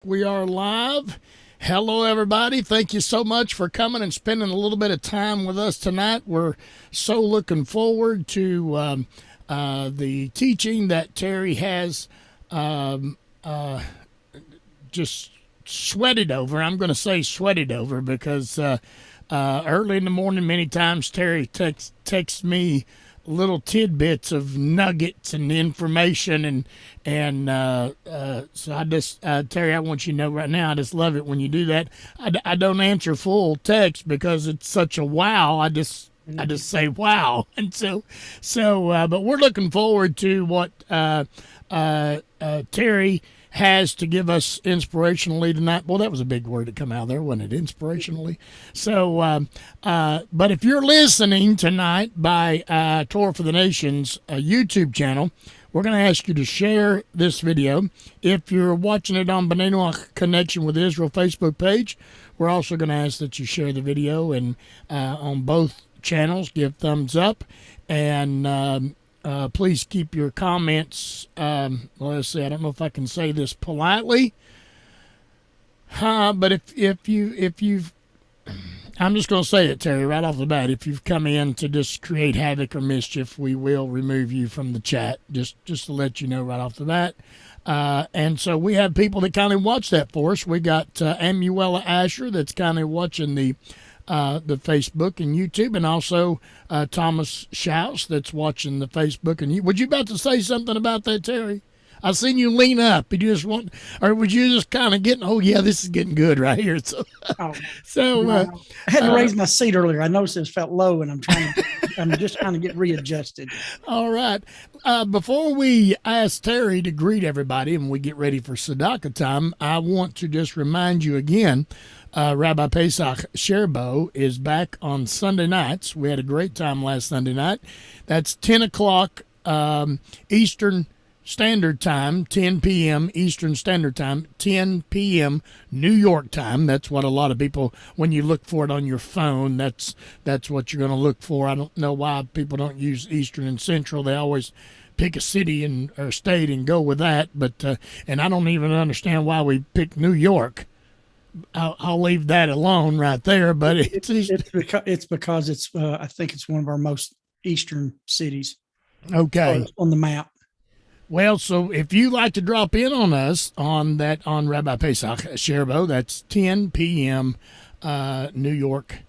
We are live. Hello, everybody. Thank you so much for coming and spending a little bit of time with us tonight. We're so looking forward to the teaching that Terry has um, uh, just sweated over. I'm going to say sweated over because early in the morning, many times Terry texts me little tidbits of nuggets and information and so I just Terry, I want you to know right now, I just love it when you do that. I don't answer full text because it's such a wow. I just say wow. And but we're looking forward to what Terry has to give us inspirationally tonight. Well, that was a big word to come out there, wasn't it? Inspirationally. But if you're listening tonight by Torah for the Nations YouTube channel, we're going to ask you to share this video. If you're watching it on B'nai Noach Connection with Israel Facebook page, we're also going to ask that you share the video and on both channels, give thumbs up, and please keep your comments. Let's see. I don't know if I can say this politely, but if you've, I'm just going to say it, Terry, right off the bat. If you've come in to just create havoc or mischief, we will remove you from the chat. Just to let you know right off the bat. And so we have people that kind of watch that for us. We got Amuela Asher that's kind of watching the Facebook and YouTube, and also Thomas Schaus that's watching the Facebook and you. Would you about to say something about that, Terry? I seen you lean up. Did you just want, or would you just kind of getting? Oh yeah, this is getting good right here. So, Oh, so I had to raise my seat earlier. I noticed it felt low, and I'm just trying to get readjusted. all right. Before we ask Terry to greet everybody and we get ready for Sadaka time, I want to just remind you again. Rabbi Pesach Sherbo is back on Sunday nights. We had a great time last Sunday night. That's 10 o'clock Eastern Standard Time, 10 p.m. Eastern Standard Time, 10 p.m. New York time. That's what a lot of people, when you look for it on your phone, that's what you're going to look for. I don't know why people don't use Eastern and Central. They always pick a city and or state and go with that. But and I don't even understand why we picked New York. I'll leave that alone right there. But It's because it's I think it's one of our most eastern cities okay. on the map. Well, so if you like to drop in on us on Rabbi Pesach Sherbo, that's 10 p.m. New York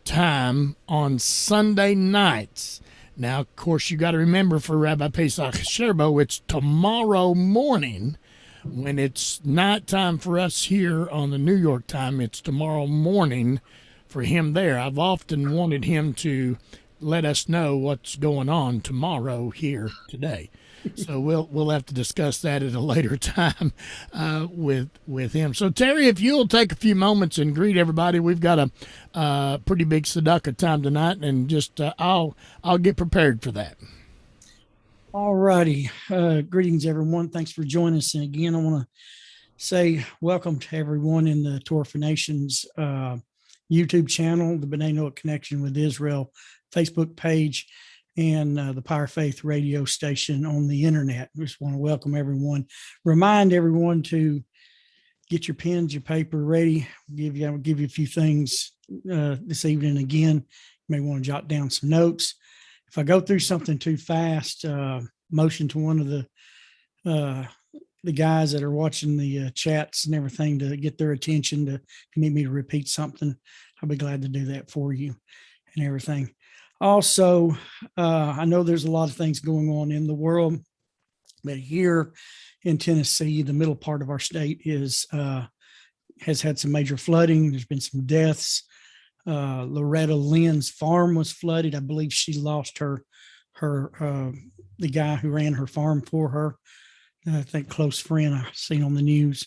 time on Sunday nights. Now, of course, you got to remember for Rabbi Pesach Sherbo, it's tomorrow morning. When it's night time for us here on the New York time, it's tomorrow morning for him there. I've often wanted him to let us know what's going on tomorrow here today. So we'll have to discuss that at a later time with him. So Terry, if you'll take a few moments and greet everybody, we've got a pretty big Sadaka time tonight, and just I'll get prepared for that. All righty. Greetings, everyone. Thanks for joining us. And again, I want to say welcome to everyone in the Torah for Nations YouTube channel, the B'nai Noach Connection with Israel Facebook page, and the Power Faith radio station on the internet. We just want to welcome everyone. Remind everyone to get your pens, your paper ready. I'll give you a few things this evening. Again, you may want to jot down some notes. If I go through something too fast, motion to one of the guys that are watching the chats and everything to get their attention. If you need me to repeat something, I'll be glad to do that for you and everything. Also, I know there's a lot of things going on in the world, but here in Tennessee, the middle part of our state has had some major flooding. There's been some deaths. Loretta Lynn's farm was flooded. I believe she lost her the guy who ran her farm for her. I think close friend I've seen on the news.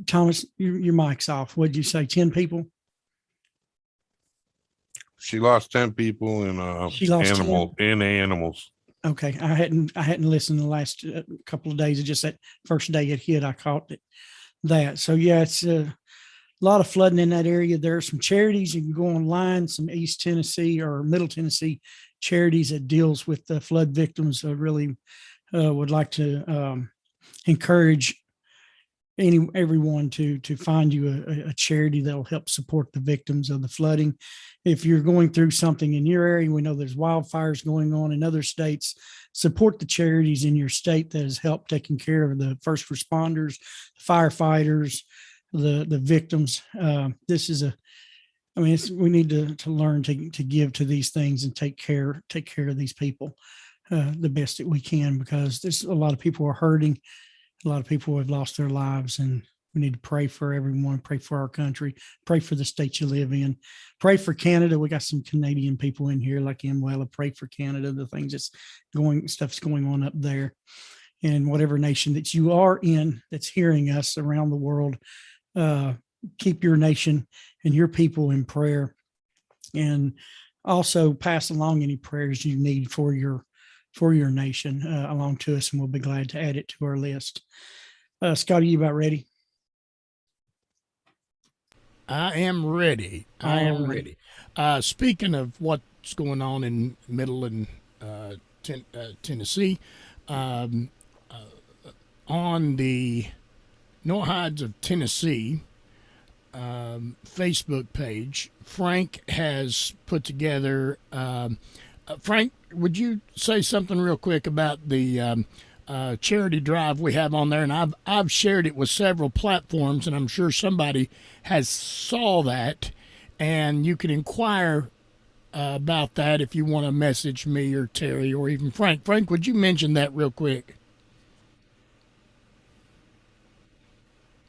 Thomas, your mic's off. What'd you say? 10 people? She lost 10 people and She lost animals. Okay, I hadn't listened the last couple of days. It just that first day it hit, I caught that. So yeah, it's a lot of flooding in that area. There are some charities you can go online, some East Tennessee or Middle Tennessee charities that deals with the flood victims. I really would like to encourage everyone to find you a charity that will help support the victims of the flooding. If you're going through something in your area, we know there's wildfires going on in other states. Support the charities in your state that has helped taking care of the first responders, firefighters, the victims. This is we need to learn to give to these things and take care of these people the best that we can, because there's a lot of people are hurting. A lot of people have lost their lives, and we need to pray for everyone, pray for our country, pray for the state you live in, pray for Canada. We got some Canadian people in here like Emwella. Pray for Canada, the things stuff's going on up there. And whatever nation that you are in that's hearing us around the world, keep your nation and your people in prayer, and also pass along any prayers you need for your nation along to us, and we'll be glad to add it to our list. Scotty, you about ready? I am ready. Ready. Speaking of what's going on in Middle and Tennessee, on the No Hides of Tennessee Facebook page, Frank has put together. Frank, would you say something real quick about the charity drive we have on there? And I've shared it with several platforms, and I'm sure somebody has saw that, and you can inquire about that if you want to message me or Terry or even Frank. Frank, would you mention that real quick?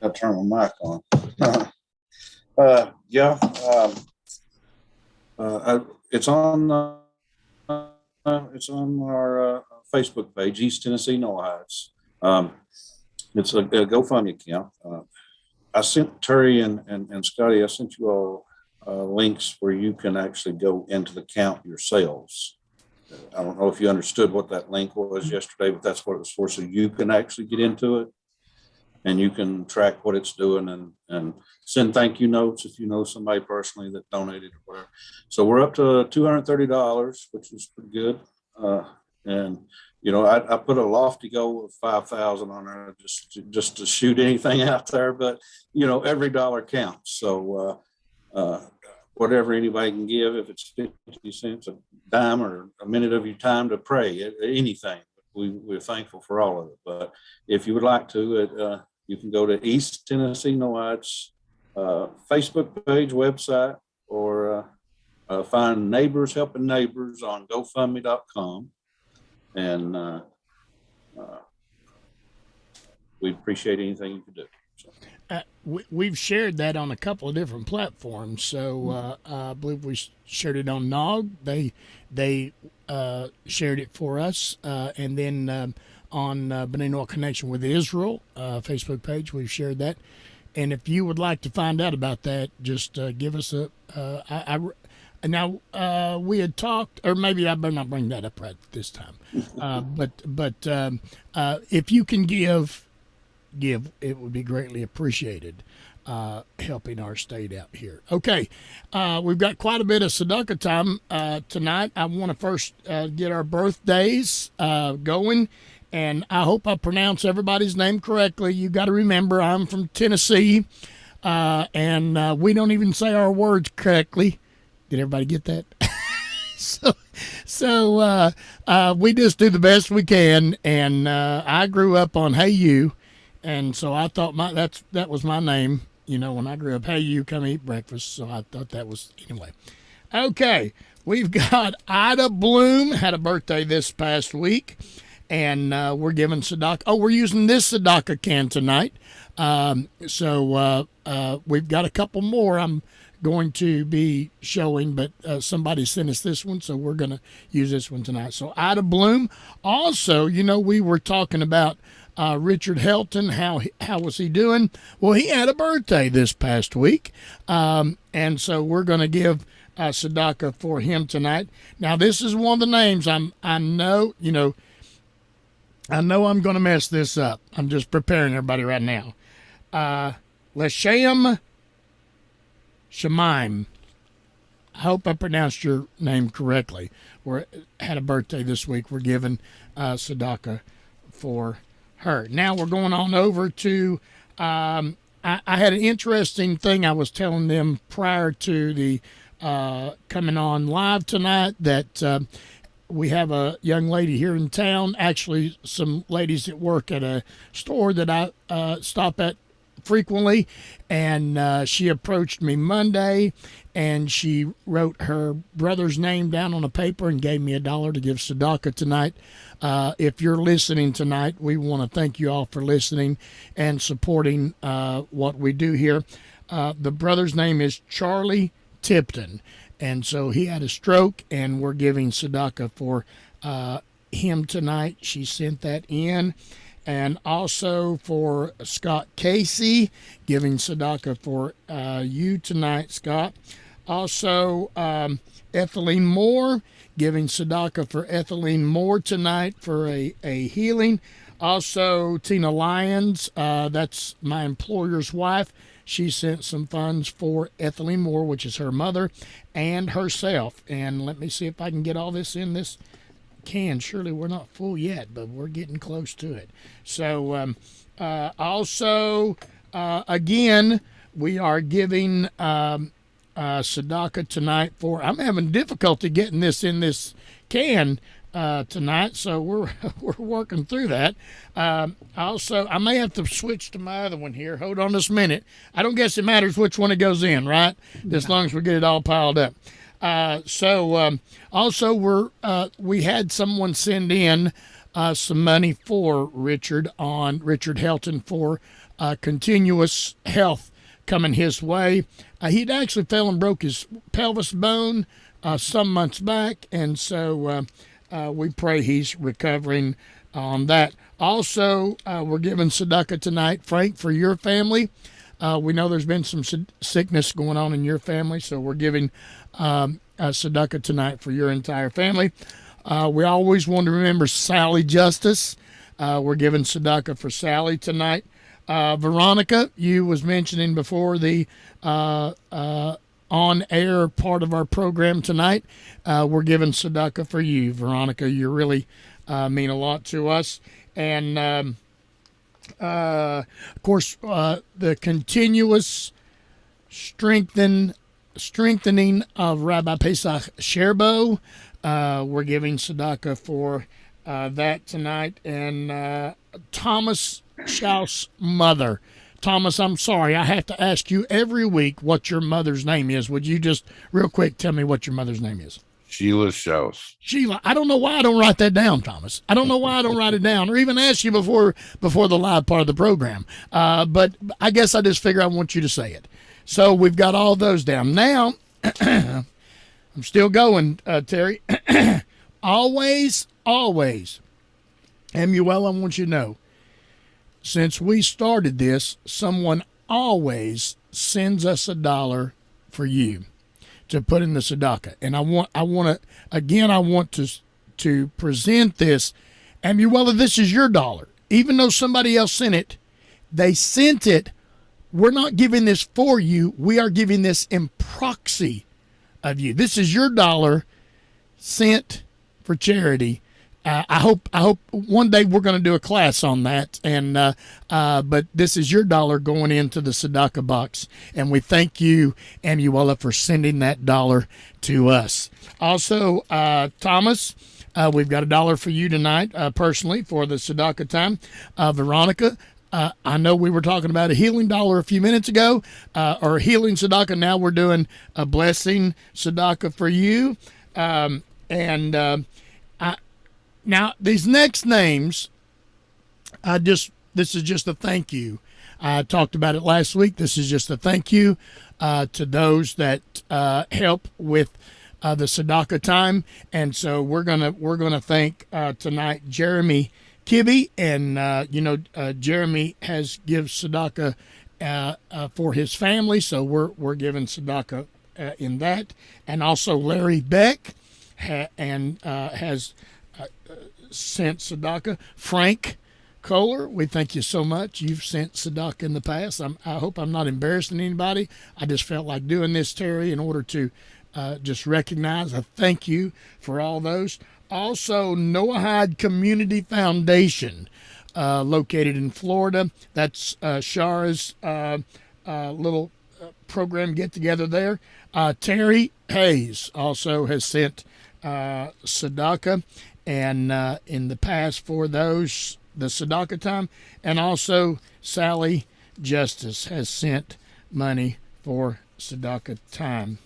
I'll turn my mic on. Yeah, it's on our Facebook page, East Tennessee No Hides. It's a GoFundMe account. I sent Terry and Scotty, I sent you all links where you can actually go into the account yourselves. I don't know if you understood what that link was yesterday, but that's what it was for. So you can actually get into it, and you can track what it's doing and send thank you notes if you know somebody personally that donated or whatever. So we're up to $230, which is pretty good. And you know, I put a lofty goal of 5,000 on there just to shoot anything out there, but you know, every dollar counts. So whatever anybody can give, if it's 50 cents, a dime, or a minute of your time to pray, anything, we're thankful for all of it. But if you would like to, you can go to East Tennessee No Hides Facebook page, website, or find Neighbors Helping Neighbors on GoFundMe.com. And we appreciate anything you can do. So. We've shared that on a couple of different platforms. So I believe we shared it on Nog. They shared it for us, and then on B'nai Noah Connection with Israel Facebook page, we've shared that. And if you would like to find out about that, just give us a. Now we had talked, or maybe I better not bring that up right this time. But if you can give, it would be greatly appreciated. Helping our state out here. Okay, we've got quite a bit of tzedakah time tonight. I want to first get our birthdays going, and I hope I pronounce everybody's name correctly. You got to remember, I'm from Tennessee, and we don't even say our words correctly. Did everybody get that? So we just do the best we can, and I grew up on Hey You, and so I thought that was my name. You know, when I grew up, hey, you come eat breakfast. So I thought that was, anyway. Okay, we've got Ida Bloom, had a birthday this past week, and we're giving tzedakah. Oh, we're using this tzedakah can tonight. So we've got a couple more I'm going to be showing, but somebody sent us this one, so we're going to use this one tonight. So Ida Bloom. Also, you know, we were talking about Richard Helton, how was he doing? Well, he had a birthday this past week, and so we're going to give tzedakah for him tonight. Now, this is one of the names I know I'm going to mess this up. I'm just preparing everybody right now. Leshem Shemaim. I hope I pronounced your name correctly. We had a birthday this week. We're giving tzedakah for her. Now we're going on over to I had an interesting thing I was telling them prior to the coming on live tonight that we have a young lady here in town, actually some ladies that work at a store that I stop at frequently, and she approached me Monday, and she wrote her brother's name down on a paper and gave me $1 to give tzedakah tonight. If you're listening tonight, we want to thank you all for listening and supporting what we do here. The brother's name is Charlie Tipton, and so he had a stroke, and we're giving tzedakah for him tonight. She sent that in. And also for Scott Casey, giving tzedakah for you tonight, Scott. Also, Ethelene Moore, giving tzedakah for Ethelene Moore tonight for a healing. Also, Tina Lyons, that's my employer's wife. She sent some funds for Ethelene Moore, which is her mother, and herself. And let me see if I can get all this in this can. Surely we're not full yet, but we're getting close to it. So also, again, we are giving tzedakah tonight for, I'm having difficulty getting this in this can tonight, so we're working through that. Also, I may have to switch to my other one here. Hold on just a minute. I don't guess it matters which one it goes in, right? As long as we get it all piled up. Also we had someone send in some money for Richard Helton for continuous health coming his way. He'd actually fell and broke his pelvis bone some months back, and so we pray he's recovering on that. Also, we're giving tzedakah tonight, Frank, for your family. We know there's been some sickness going on in your family, so we're giving tzedakah tonight for your entire family. We always want to remember Sally Justice. We're giving tzedakah for Sally tonight. Veronica, you was mentioning before the on-air part of our program tonight. We're giving tzedakah for you, Veronica. You really mean a lot to us. And of course, the continuous strengthening of Rabbi Pesach Sherbo. We're giving tzedakah for that tonight. And Thomas Schaus' mother. Thomas, I'm sorry, I have to ask you every week what your mother's name is. Would you just real quick tell me what your mother's name is? Sheila Schaus. Sheila. I don't know why I don't write that down, Thomas. I don't know why I don't write it down or even ask you before the live part of the program. But I guess I just figure I want you to say it. So we've got all those down. Now, I'm still going, Terry. always, Emuel, I want you to know, since we started this, someone always sends us $1 for you to put in the tzedakah. And I want to present this. Emuel, this is your dollar. Even though somebody else sent it, they sent it. We're not giving this for you. We are giving this in proxy of you. This is your dollar sent for charity. I hope one day we're going to do a class on that. And but this is your dollar going into the tzedakah box, and we thank you, Amuela, for sending that $1 to us. Also, Thomas, we've got $1 for you tonight, personally, for the tzedakah time. Veronica, I know we were talking about a healing $1 a few minutes ago, or healing tzedakah. Now we're doing a blessing tzedakah for you, Now, these next names, this is just a thank you. I talked about it last week. This is just a thank you to those that help with the tzedakah time. And so we're gonna thank tonight Jeremy Kibbe, and Jeremy has given tzedakah for his family, so we're giving tzedakah in that, and also Larry Beck has sent tzedakah. Frank Kohler, we thank you so much. You've sent tzedakah in the past. I hope I'm not embarrassing anybody. I just felt like doing this, Terry, in order to just recognize a thank you for all those. Also, Noahide Community Foundation. located in Florida. That's Shara's little program get together there. Terry Hayes also has sent tzedakah, and in the past for those, the tzedakah time, and also Sally Justice has sent money for tzedakah time.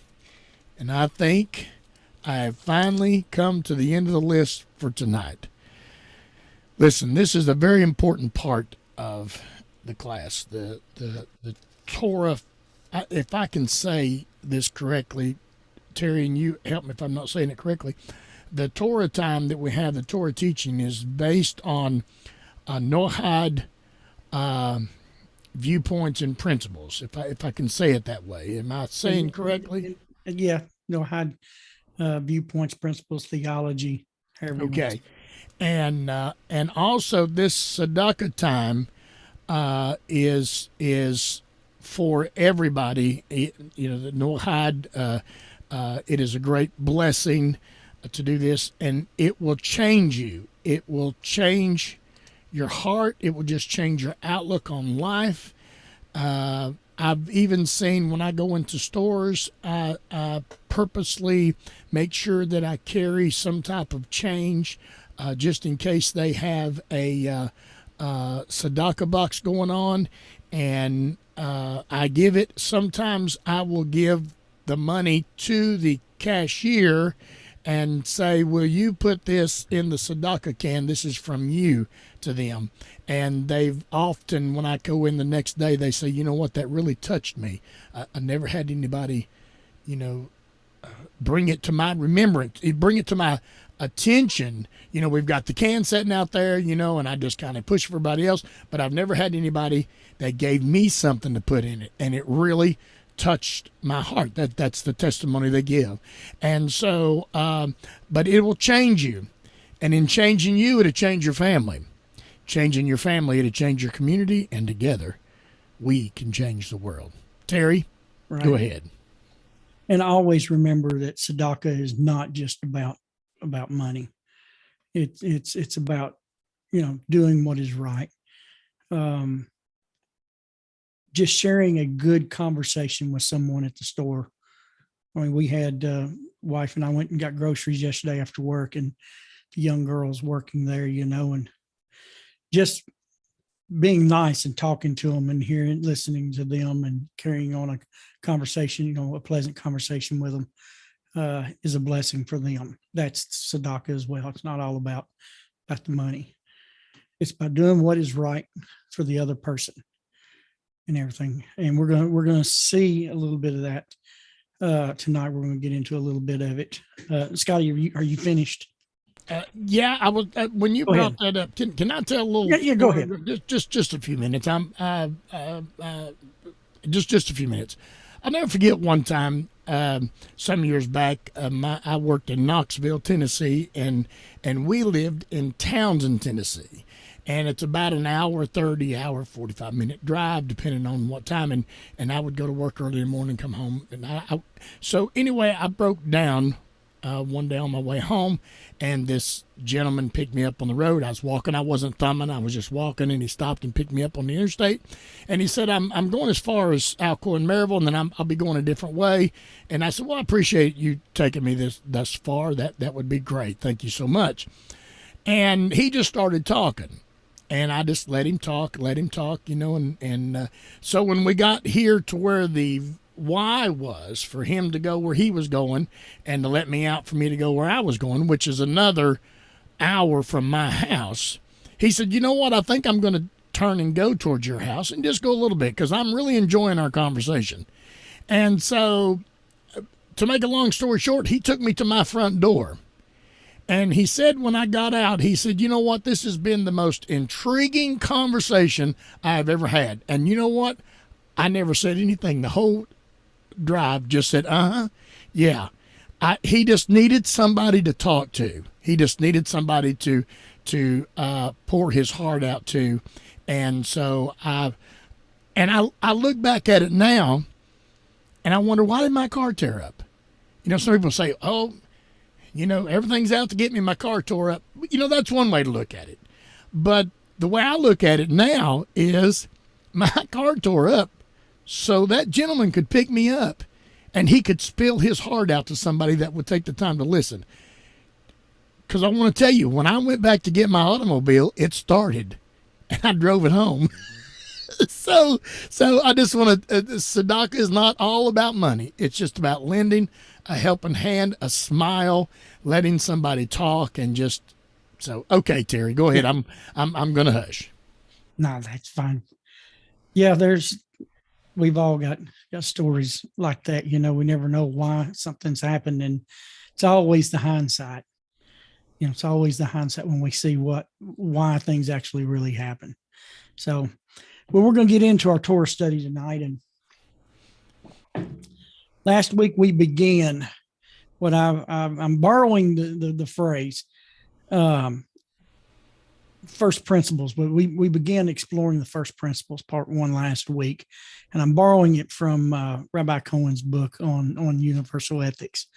And I think I have finally come to the end of the list for tonight. Listen, this is a very important part of the class. The Torah, if I can say this correctly, Terry, and you help me if I'm not saying it correctly, the Torah time that we have, the Torah teaching, is based on Noahide viewpoints and principles, if I can say it that way. Am I saying correctly? Yeah, Noahide viewpoints, principles, theology. Okay. And also this tzedakah time is for everybody. The Noahide, it is a great blessing to do this, and it will change you. It will change your heart. It will just change your outlook on life. I've even seen when I go into stores, I purposely make sure that I carry some type of change just in case they have a tzedakah box going on, and I give it. Sometimes I will give the money to the cashier and say, will you put this in the tzedakah can? This is from you, to them. And they've often, when I go in the next day, they say, you know what, that really touched me. I never had anybody, bring it to my remembrance, bring it to my attention. We've got the can sitting out there, and I just kind of push for everybody else, but I've never had anybody that gave me something to put in it. And it really touched my heart. That's the testimony they give. And so, but it will change you. And in changing you, it'll change your family. Changing your family, it'll change your community. And together, we can change the world. Terry, Right. Go ahead. And always remember that tzedakah is not just about money. It's about, doing what is right. Just sharing a good conversation with someone at the store. I mean, we had wife and I went and got groceries yesterday after work, and the young girls working there, and just being nice and talking to them and listening to them and carrying on a conversation, a pleasant conversation with them is a blessing for them. That's tzedakah as well. It's not all about the money. It's about doing what is right for the other person and everything. And we're going to see a little bit of that tonight. We're going to get into a little bit of it. Scotty, are you finished? Yeah, I was. When you brought that up, can I tell a little? Yeah, go ahead. Just a few minutes. Just a few minutes. I'll never forget one time, some years back. I worked in Knoxville, Tennessee, and we lived in Townsend, Tennessee. And it's about an hour 30, hour 45-minute drive, depending on what time. And I would go to work early in the morning, come home. And so anyway, I broke down one day on my way home, and this gentleman picked me up on the road. I was walking. I wasn't thumbing. I was just walking, and he stopped and picked me up on the interstate. And he said, I'm going as far as Alcoa and Maryville, and then I'll be going a different way. And I said, well, I appreciate you taking me thus far. That would be great. Thank you so much. And he just started talking. And I just let him talk, and so when we got here to where the Y was for him to go where he was going and to let me out for me to go where I was going, which is another hour from my house, he said, you know what, I think I'm going to turn and go towards your house and just go a little bit because I'm really enjoying our conversation. And so to make a long story short, he took me to my front door. And he said when I got out, he said, you know what, this has been the most intriguing conversation I've ever had. And you know what? I never said anything. The whole drive just said, yeah. He just needed somebody to talk to. He just needed somebody to pour his heart out to. And so I look back at it now, and I wonder, why did my car tear up? Some people say, oh, everything's out to get me. My car tore up. That's one way to look at it. But the way I look at it now is my car tore up so that gentleman could pick me up and he could spill his heart out to somebody that would take the time to listen. Because I want to tell you, when I went back to get my automobile, it started and I drove it home. So I just want to, tzedakah is not all about money. It's just about lending a helping hand, a smile, letting somebody talk, and just, so, okay, Terry, go ahead. I'm going to hush. No, that's fine. Yeah, we've all got stories like that. You know, we never know why something's happened, and it's always the hindsight. You know, it's always the hindsight when we see why things actually really happen. So, well, we're going to get into our Torah study tonight. And last week we began what I'm borrowing the phrase, first principles, but we began exploring the first principles, part 1 last week, and I'm borrowing it from Rabbi Cohen's book on universal ethics.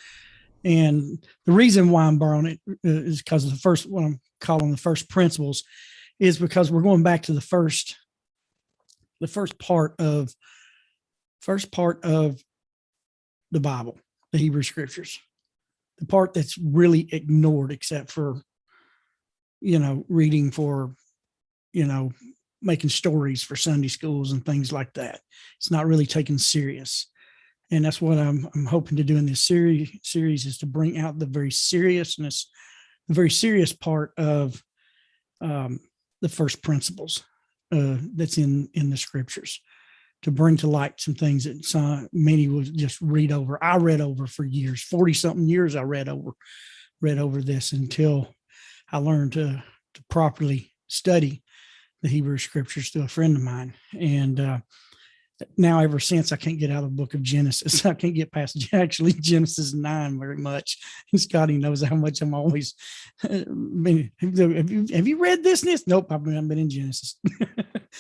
And the reason why I'm borrowing it is because the first, what I'm calling the first principles, is because we're going back to the first part of the Bible, the Hebrew Scriptures, the part that's really ignored, except for, you know, reading for, you know, making stories for Sunday schools and things like that. It's not really taken serious. And that's what I'm hoping to do in this series is to bring out the very serious part of the first principles that's in the Scriptures, to bring to light some things that many will just read over. I read over for years, 40-something years. I read over this until I learned to properly study the Hebrew Scriptures through a friend of mine. And now ever since, I can't get out of the book of Genesis. I can't get past actually Genesis 9 very much. And Scotty knows how much I'm always been. Have you read this? Nope, I've been in Genesis.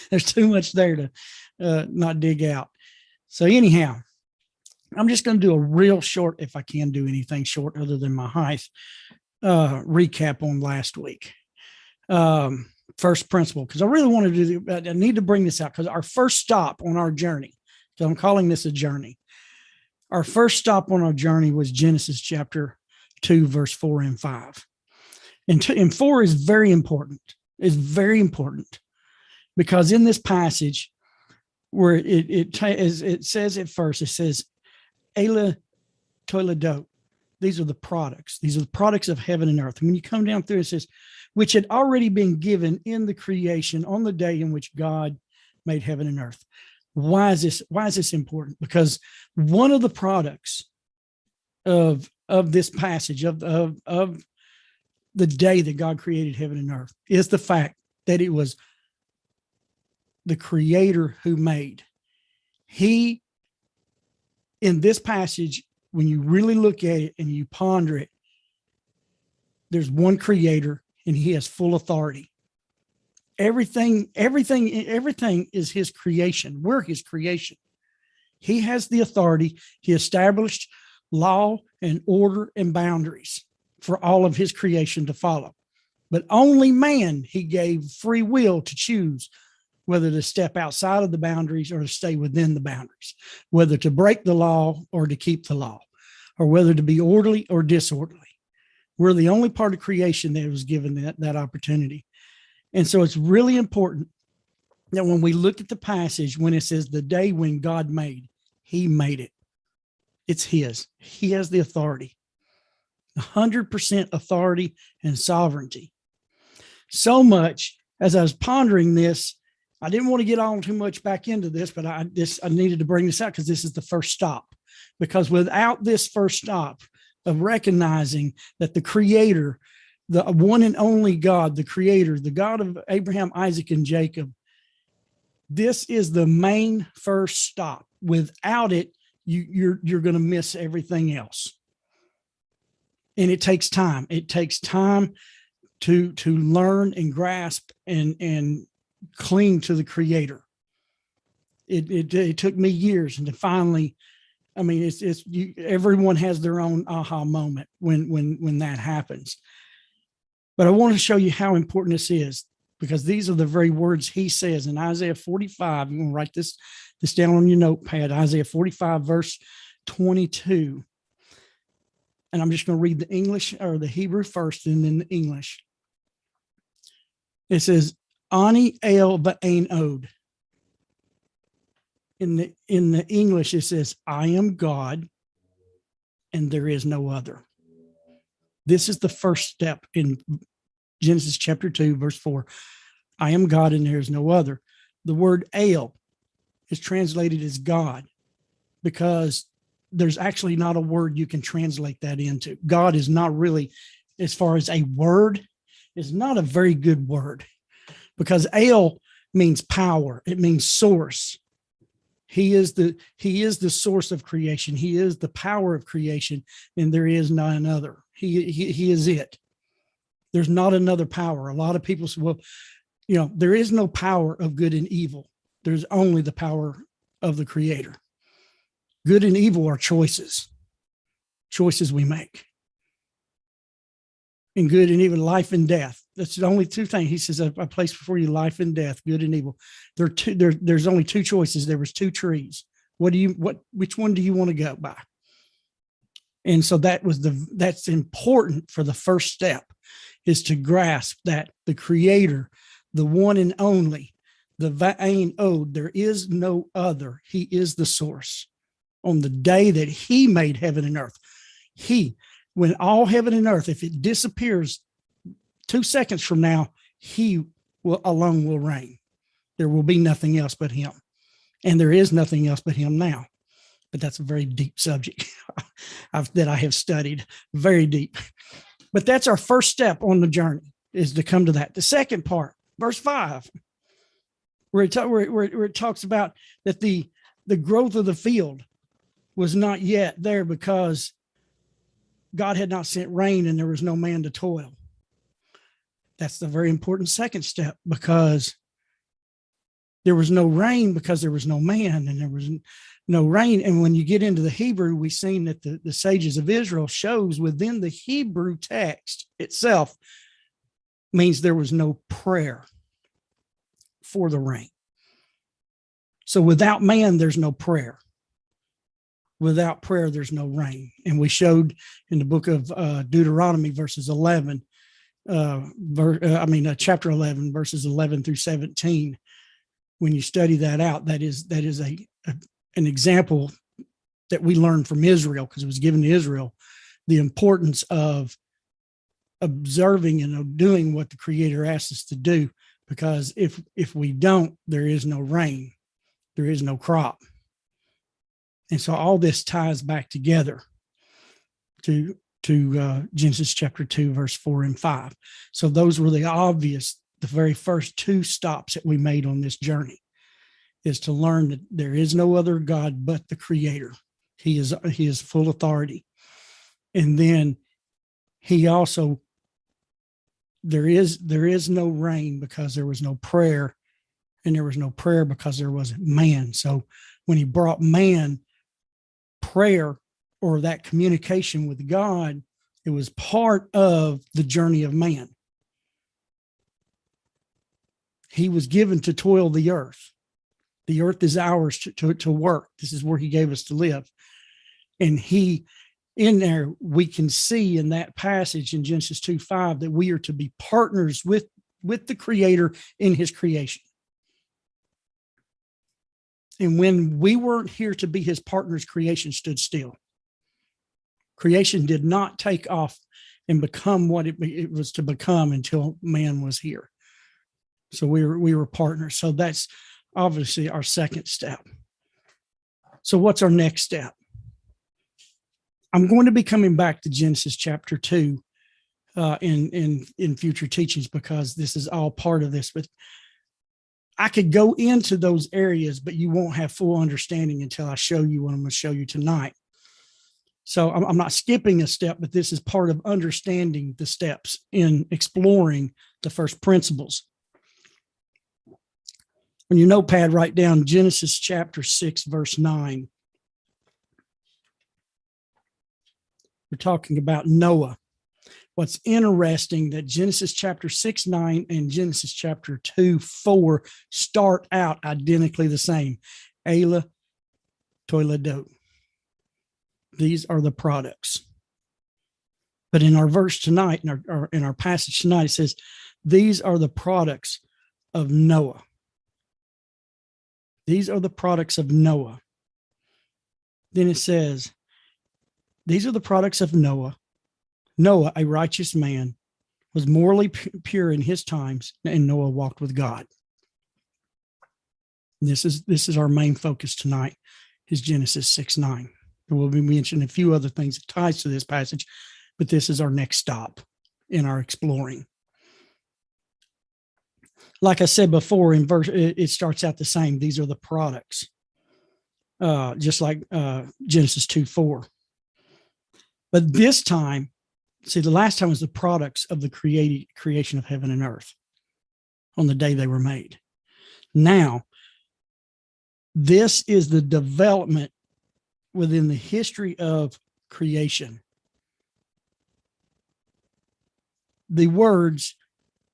There's too much there to not dig out. So anyhow, I'm just going to do a real short, if I can do anything short other than my height, recap on last week. First principle, because I really wanted to do, I need to bring this out because our first stop on our journey, so I'm calling this a journey. Our first stop on our journey was Genesis chapter 2, verse 4 and 5. And 4 is very important. It's very important because in this passage where it says at first, it says, Ela Toledot. These are the products. These are the products of heaven and earth. And when you come down through, it says, which had already been given in the creation on the day in which God made heaven and earth. Why is this important? Because one of the products of this passage of the day that God created heaven and earth is the fact that it was the Creator who made. He, in this passage, when you really look at it and you ponder it, there's one Creator and He has full authority. Everything is His creation. We're His creation. He has the authority. He established law and order and boundaries for all of His creation to follow. But only man He gave free will to choose whether to step outside of the boundaries or to stay within the boundaries, whether to break the law or to keep the law, or whether to be orderly or disorderly. We're the only part of creation that was given that opportunity. And so it's really important that when we look at the passage, when it says the day when God made, He made it. It's His. He has the authority, 100% authority and sovereignty. So much, as I was pondering this, I didn't want to get on too much back into this, but I needed to bring this out because this is the first stop. Because without this first stop of recognizing that the Creator, the one and only God, the Creator, the God of Abraham, Isaac, and Jacob, this is the main first stop. Without it, you're going to miss everything else. And it takes time. It takes time to learn and grasp and cling to the Creator. It took me years, and to finally, I mean, everyone has their own aha moment when that happens. But I want to show you how important this is, because these are the very words he says in Isaiah 45. You want to write this down on your notepad, Isaiah 45, verse 22. And I'm just going to read the English or the Hebrew first and then the English. It says, Ani el va'ain od. In the English, it says, I am God and there is no other. This is the first step in Genesis chapter 2, verse 4. I am God and there is no other. The word El is translated as God because there's actually not a word you can translate that into. God is not really, as far as a word, is not a very good word because El means power. It means source. He is the source of creation. He is the power of creation, and there is none other. He is it. There's not another power. A lot of people say, well, there is no power of good and evil. There's only the power of the Creator. Good and evil are choices we make. And good and evil, life and death. That's the only two things. He says, I place before you life and death, good and evil. There's only two choices. There was two trees. Which one do you want to go by? And so that's important for the first step, is to grasp that the Creator, the one and only, the va'ain od, there is no other. He is the source. On the day that he made heaven and earth, when all heaven and earth, if it disappears 2 seconds from now, he alone will reign. There will be nothing else but him. And there is nothing else but him now. But that's a very deep subject that I have studied, very deep. But that's our first step on the journey, is to come to that. The second part, verse 5, where it talks about that the growth of the field was not yet there because God had not sent rain and there was no man to toil. That's the very important second step, because there was no rain because there was no man and there was no rain. And when you get into the Hebrew, we've seen that the sages of Israel shows within the Hebrew text itself means there was no prayer for the rain. So without man, there's no prayer. Without prayer, there's no rain. And we showed in the book of Deuteronomy, chapter 11, verses 11 through 17. When you study that out, that is an example that we learned from Israel, because it was given to Israel, the importance of observing and of doing what the Creator asks us to do. Because if we don't, there is no rain, there is no crop. And so all this ties back together to Genesis chapter 2, verse 4 and 5. So those were the very first two stops that we made on this journey, is to learn that there is no other God but the Creator. He is full authority. And then he also, there is no rain because there was no prayer, and there was no prayer because there wasn't man. So when he brought man, prayer, or that communication with God, it was part of the journey of man. He was given to toil the earth. The earth is ours to work. This is where he gave us to live. And in there, we can see in that passage in Genesis 2:5 that we are to be partners with the Creator in his creation. And when we weren't here to be his partners, creation stood still. Creation did not take off and become what it was to become until man was here. So we were partners. So that's obviously our second step. So what's our next step? I'm going to be coming back to Genesis chapter 2 in future teachings, because this is all part of this. But I could go into those areas, but you won't have full understanding until I show you what I'm going to show you tonight. So I'm not skipping a step, but this is part of understanding the steps in exploring the first principles. On your notepad, write down Genesis chapter 6, verse 9. We're talking about Noah. What's interesting that Genesis chapter 6:9 and Genesis chapter 2:4 start out identically the same. Ela Toiledo. These are the products. But in our verse tonight, in our passage tonight, it says, these are the products of Noah. These are the products of Noah. Then it says, these are the products of Noah. Noah, a righteous man, was morally pure in his times, and Noah walked with God. This is our main focus tonight, is Genesis 6:9. We'll be mentioning a few other things that ties to this passage, but this is our next stop in our exploring. Like I said before, in verse, it starts out the same. These are the products, just like Genesis 2:4. But this time, see, the last time was the products of the creation of heaven and earth on the day they were made. Now, this is the development within the history of creation. The words,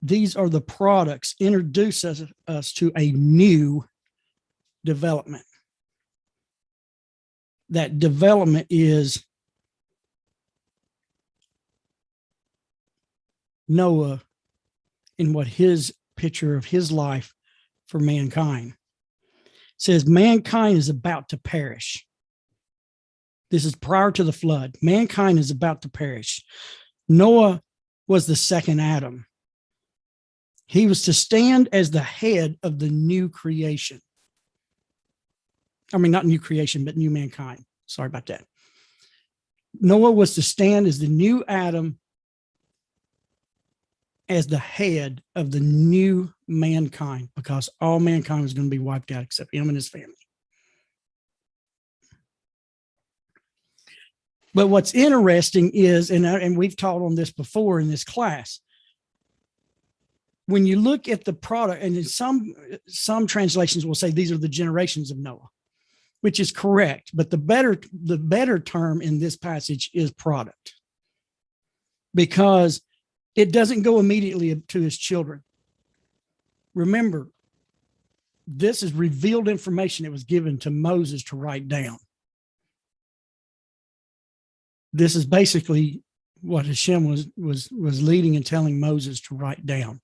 these are the products, introduce us to a new development. That development is Noah in what his picture of his life for mankind. It says mankind is about to perish. This is prior to the flood. Mankind is about to perish. Noah was the second Adam. He was to stand as the head of the new creation. I mean, not new creation, but new mankind. Sorry about that. Noah was to stand as the new Adam, as the head of the new mankind, because all mankind was going to be wiped out except him and his family. But what's interesting is, and we've taught on this before in this class, when you look at the product, and in some translations will say these are the generations of Noah, which is correct, but the better term in this passage is product, because it doesn't go immediately to his children. Remember, this is revealed information that was given to Moses to write down. This is basically what Hashem was leading and telling Moses to write down.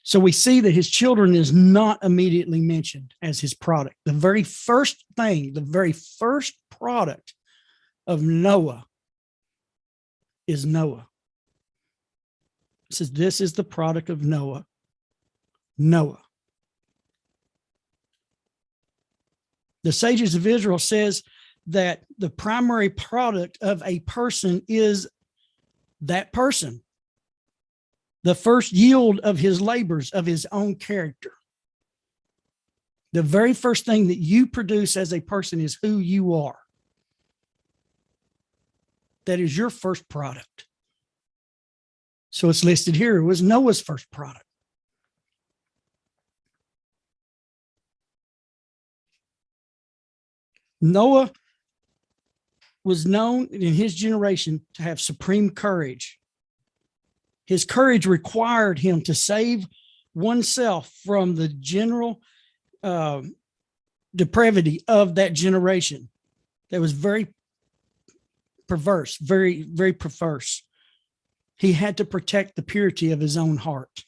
So we see that his children is not immediately mentioned as his product. The very first thing, the very first product of Noah is Noah. It says, this is the product of Noah. Noah. The sages of Israel says that the primary product of a person is that person. The first yield of his labors, of his own character. The very first thing that you produce as a person is who you are. That is your first product. So it's listed here. It was Noah's first product. Noah was known in his generation to have supreme courage. His courage required him to save oneself from the general depravity of that generation that was very perverse, very, very perverse. He had to protect the purity of his own heart.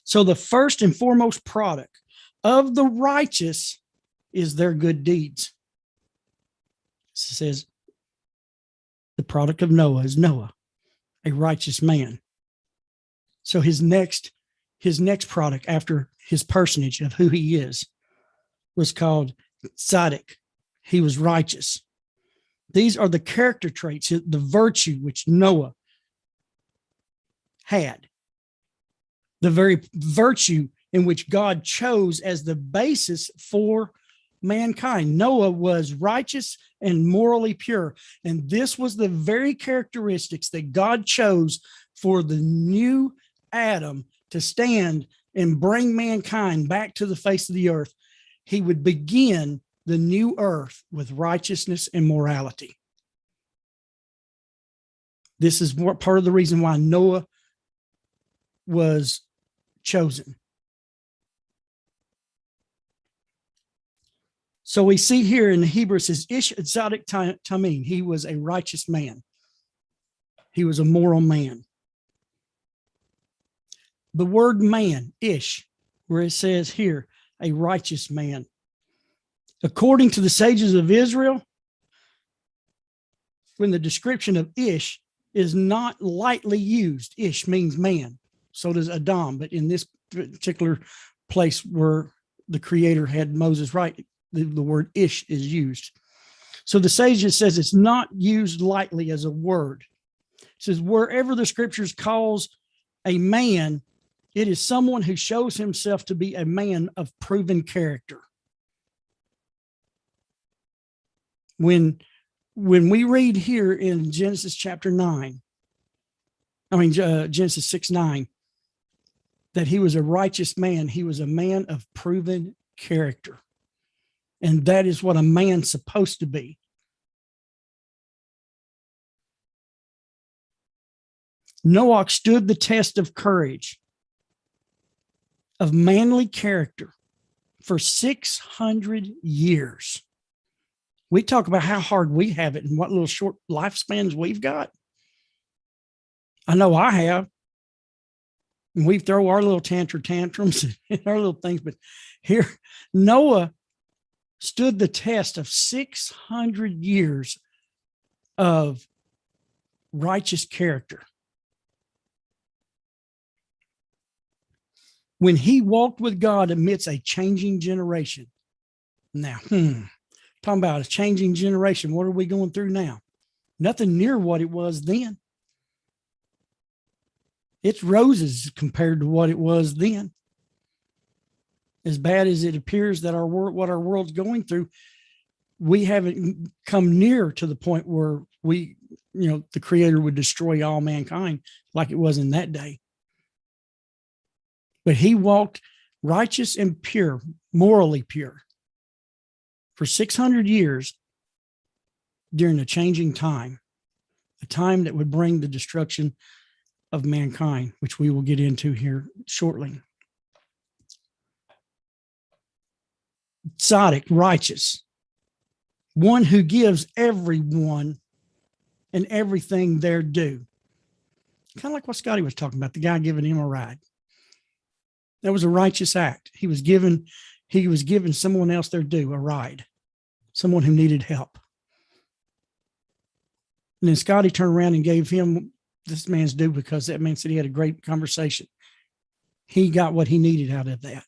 So the first and foremost product of the righteous is their good deeds. It says the product of Noah is Noah, a righteous man. So his next product after his personage of who he is was called Tzaddik. He was righteous. These are the character traits, the virtue which Noah had. The very virtue in which God chose as the basis for mankind. Noah was righteous and morally pure. And this was the very characteristics that God chose for the new Adam to stand and bring mankind back to the face of the earth. He would begin the new earth with righteousness and morality. This is part of the reason why Noah was chosen. So we see here in Hebrew, it says, Ish Tzadik Tamim. He was a righteous man. He was a moral man. The word man, Ish, where it says here, a righteous man. According to the sages of Israel, when the description of Ish is not lightly used, Ish means man. So does Adam. But in this particular place where the Creator had Moses write, the word Ish is used. So the sages says it's not used lightly as a word. It says wherever the scriptures calls a man, it is someone who shows himself to be a man of proven character. When we read here in Genesis chapter 9, Genesis 6:9, that he was a righteous man, he was a man of proven character. And that is what a man's supposed to be. Noah stood the test of courage, of manly character for 600 years. We talk about how hard we have it and what little short lifespans we've got. I know I have. And we throw our little tantrums and our little things, but here, Noah stood the test of 600 years of righteous character. When he walked with God amidst a changing generation. Now, talking about a changing generation, what are we going through now? Nothing near what it was then. It's roses compared to what it was then. As bad as it appears that what our world's going through, we haven't come near to the point where the Creator would destroy all mankind like it was in that day. But he walked righteous and pure, morally pure, for 600 years during a changing time, a time that would bring the destruction of mankind, which we will get into here shortly. Tzaddik, righteous, one who gives everyone and everything their due. Kind of like what Scotty was talking about, the guy giving him a ride. That was a righteous act. He was giving someone else their due, a ride, someone who needed help. And then Scotty turned around and gave him this man's due because that man said he had a great conversation. He got what he needed out of that.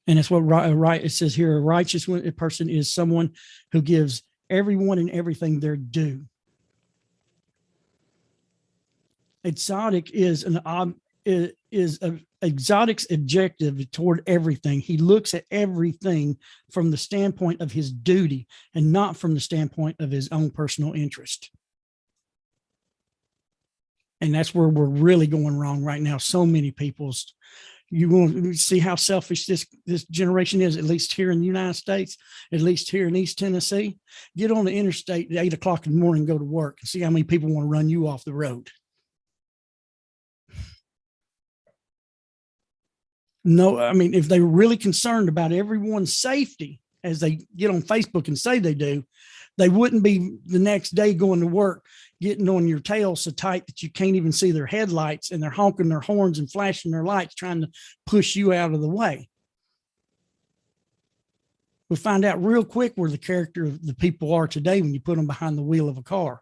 And it's what it says here, a righteous person is someone who gives everyone and everything their due. A tzaddik is a exotic's objective toward everything. He looks at everything from the standpoint of his duty and not from the standpoint of his own personal interest. And that's where we're really going wrong right now. So many people's, you want to see how selfish this generation is, at least here in the United States, at least here in East Tennessee. Get on the interstate at 8 o'clock in the morning and go to work and see how many people want to run you off the road. No, I mean, if they're really concerned about everyone's safety, as they get on Facebook and say they do, they wouldn't be the next day going to work, getting on your tail so tight that you can't even see their headlights, and they're honking their horns and flashing their lights, trying to push you out of the way. We find out real quick where the character of the people are today when you put them behind the wheel of a car.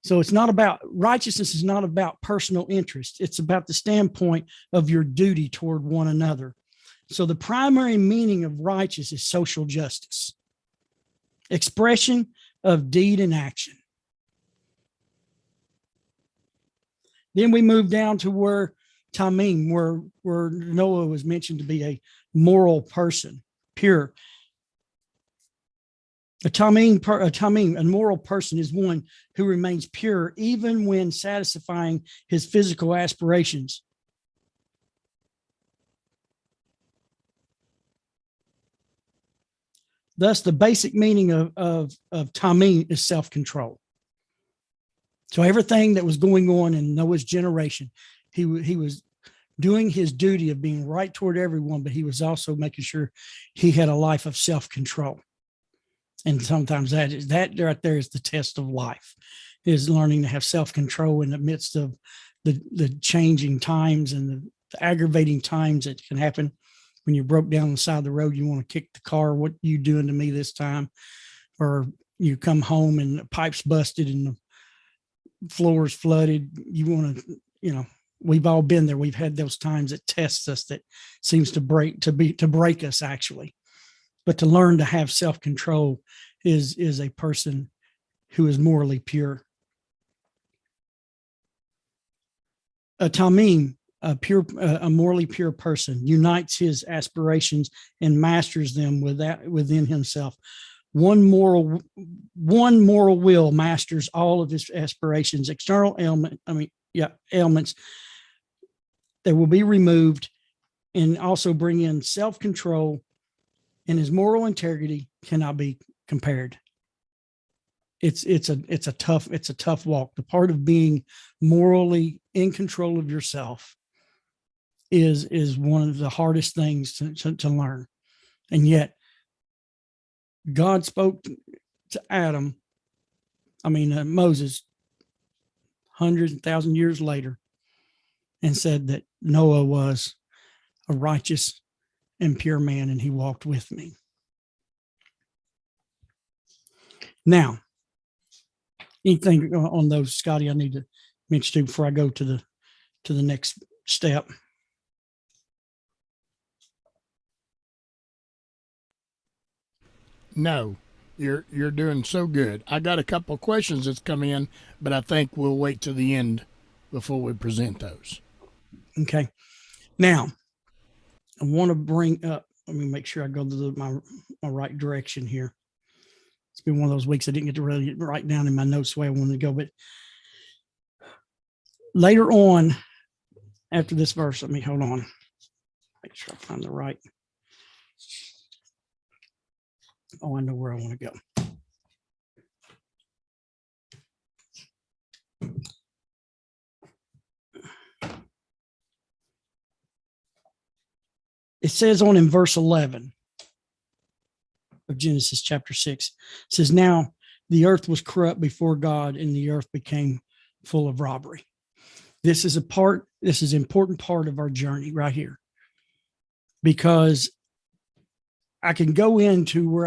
So it's not about, righteousness is not about personal interest. It's about the standpoint of your duty toward one another. So the primary meaning of righteous is social justice, expression of deed and action. Then we move down to where Tamim, where Noah was mentioned to be a moral person, pure. A moral person is one who remains pure even when satisfying his physical aspirations. Thus, the basic meaning of tamim is self-control. So everything that was going on in Noah's generation, he was doing his duty of being right toward everyone, but he was also making sure he had a life of self-control. And sometimes that right there is the test of life, is learning to have self-control in the midst of the changing times and the aggravating times that can happen. When you broke down the side of the road, you want to kick the car. What you doing to me this time? Or you come home and the pipe's busted and the floor's flooded. You want to, we've all been there. We've had those times that test us, that seems to break us actually. But to learn to have self-control is a person who is morally pure. A tamim, a morally pure person, unites his aspirations and masters them within himself. One moral will masters all of his aspirations. External ailments that will be removed, and also bring in self-control, and his moral integrity cannot be compared. It's a tough walk. The part of being morally in control of yourself is one of the hardest things to learn. And yet God spoke to Moses, hundreds and thousand years later, and said that Noah was a righteous and pure man, and he walked with me. Now, anything on those, Scotty, I need to mention too before I go to the next step? No, you're doing so good. I got a couple of questions that's come in, but I think we'll wait to the end before we present those. Okay. Now, I want to bring up, let me make sure I go to my right direction here. It's been one of those weeks I didn't get to really write down in my notes the way I wanted to go, but later on, after this verse, hold on. Make sure I find the right. Oh, I know where I want to go. It says on in verse 11 of Genesis chapter 6, it says, now the earth was corrupt before God, and the earth became full of robbery. This is an important part of our journey right here, because I can go into where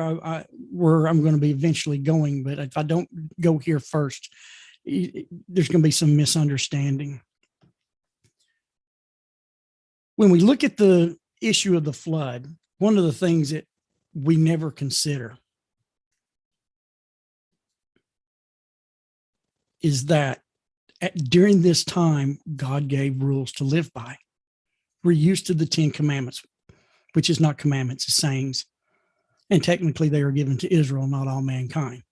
I'm going to be eventually going, but if I don't go here first, there's going to be some misunderstanding. When we look at the issue of the flood, one of the things that we never consider is that during this time, God gave rules to live by. We're used to the 10 Commandments, which is not commandments, it's sayings. And technically they were given to Israel, not all mankind.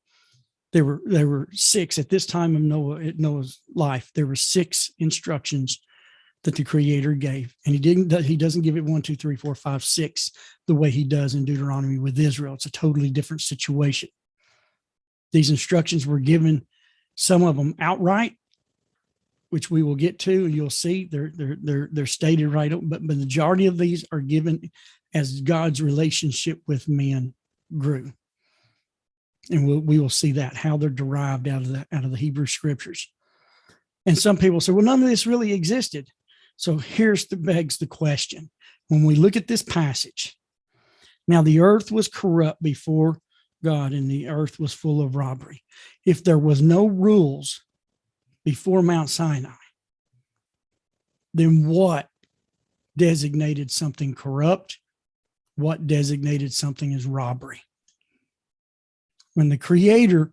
There were 6 at this time of Noah's life. There were 6 instructions that the Creator gave. And he doesn't give it 1, 2, 3, 4, 5, 6 the way he does in Deuteronomy with Israel. It's a totally different situation. These instructions were given, some of them outright, which we will get to, and you'll see they're stated right, but the majority of these are given as God's relationship with man grew. And we will see that, how they're derived out of the Hebrew scriptures. And some people say, well, none of this really existed. So begs the question. When we look at this passage, now the earth was corrupt before God, and the earth was full of robbery. If there was no rules before Mount Sinai, then what designated something corrupt? What designated something as robbery? When the Creator,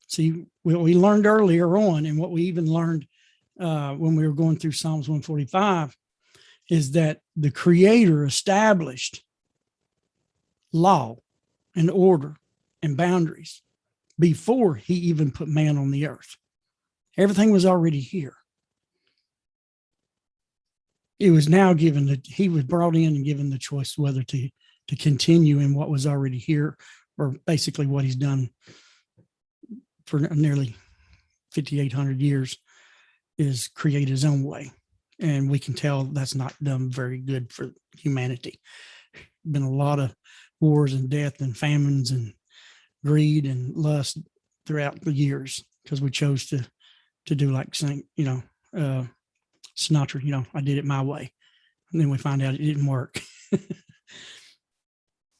see, what we learned earlier on, and what we even learned when we were going through Psalms 145, is that the Creator established law and order and boundaries before he even put man on the earth. Everything was already here. It was now given that he was brought in and given the choice whether to continue in what was already here, or basically what he's done for nearly 5,800 years is create his own way. And we can tell that's not done very good for humanity. Been a lot of wars and death and famines and greed and lust throughout the years because we chose to do like saying, Sinatra, I did it my way. And then we find out it didn't work.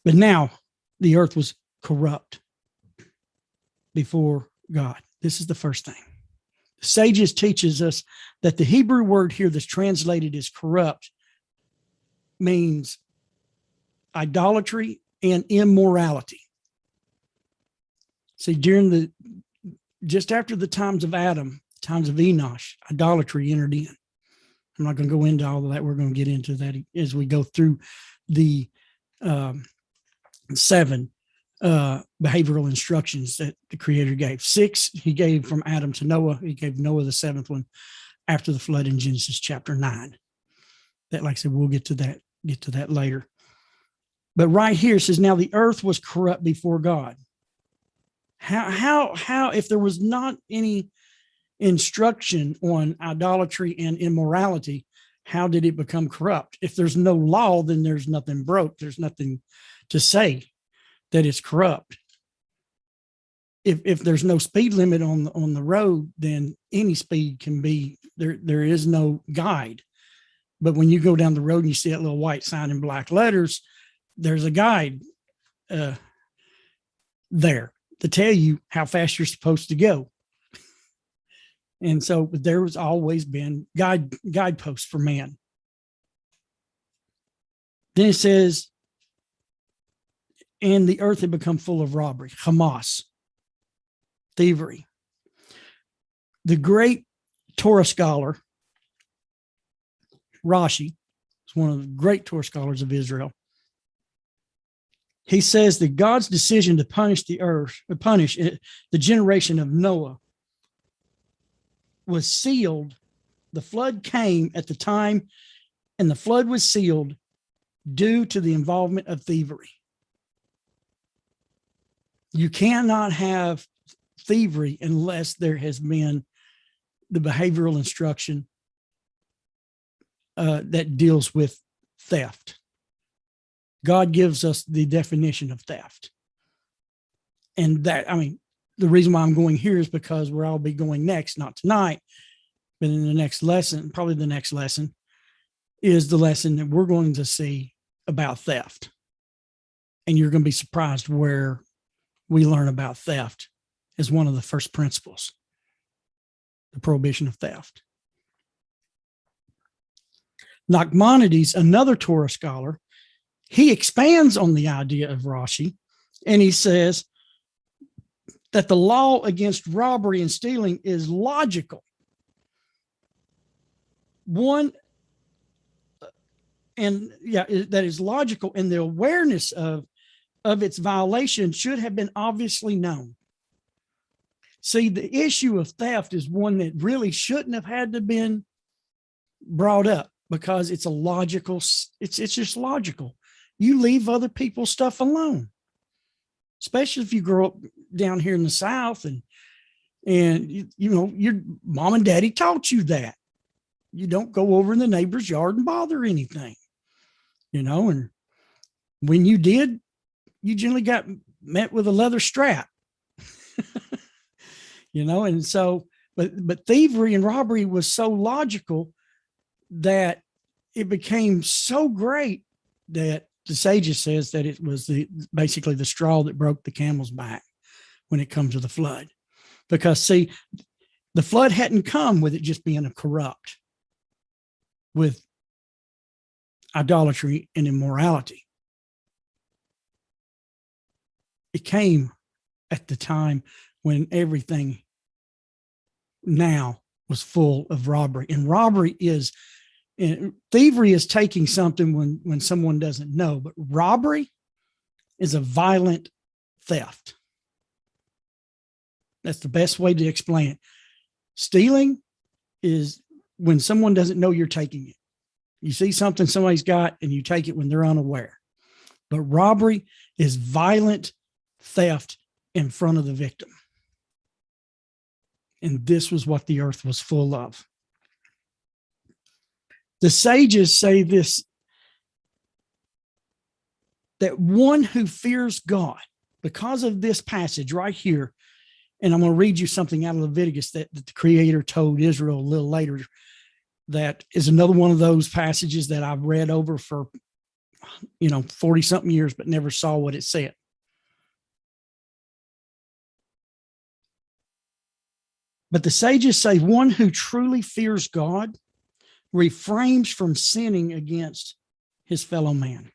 But now the earth was corrupt before God. This is the first thing. The sages teaches us that the Hebrew word here that's translated as corrupt means idolatry and immorality. See, just after the times of Adam, times of Enosh, idolatry entered in. I'm not going to go into all of that. We're going to get into that as we go through the 7 behavioral instructions that the Creator gave. 6 he gave from Adam to Noah. He gave Noah the 7th one after the flood in Genesis chapter 9. That, like I said, we'll get to that later. But right here it says, now the earth was corrupt before God. How if there was not any instruction on idolatry and immorality, how did it become corrupt? If there's no law, then there's nothing broke. There's nothing to say that it's corrupt. If there's no speed limit on the road, then any speed can be there. There is no guide. But when you go down the road and you see that little white sign in black letters, there's a guide there to tell you how fast you're supposed to go. And so there was always been guideposts for man. Then it says, and the earth had become full of robbery, Hamas, thievery. The great Torah scholar, Rashi, is one of the great Torah scholars of Israel. He says that God's decision to punish the generation of Noah was sealed. The flood came at the time, and the flood was sealed due to the involvement of thievery. You cannot have thievery unless there has been the behavioral instruction that deals with theft. God gives us the definition of theft. And the reason why I'm going here is because where I'll be going next, not tonight, but in the next lesson, probably the next lesson, is the lesson that we're going to see about theft. And you're going to be surprised where we learn about theft as one of the first principles, the prohibition of theft. Nachmanides, another Torah scholar, he expands on the idea of Rashi, and he says that the law against robbery and stealing is logical. That is logical, and the awareness of its violation should have been obviously known. See, the issue of theft is one that really shouldn't have had to been brought up because it's just logical. You leave other people's stuff alone, especially if you grow up down here in the South and your mom and daddy taught you that. You don't go over in the neighbor's yard and bother anything, and when you did, you generally got met with a leather strap, and so, but thievery and robbery was so logical that it became so great that the sages says that it was basically the straw that broke the camel's back when it comes to the flood. Because see, the flood hadn't come with it just being a corrupt with idolatry and immorality. It came at the time when everything now was full of robbery. And thievery is taking something when someone doesn't know, but robbery is a violent theft. That's the best way to explain it. Stealing is when someone doesn't know you're taking it. You see something somebody's got and you take it when they're unaware. But robbery is violent theft in front of the victim. And this was what the earth was full of. The sages say this, that one who fears God, because of this passage right here, and I'm going to read you something out of Leviticus that the Creator told Israel a little later. That is another one of those passages that I've read over for, 40 something years, but never saw what it said. But the sages say one who truly fears God refrains from sinning against his fellow man.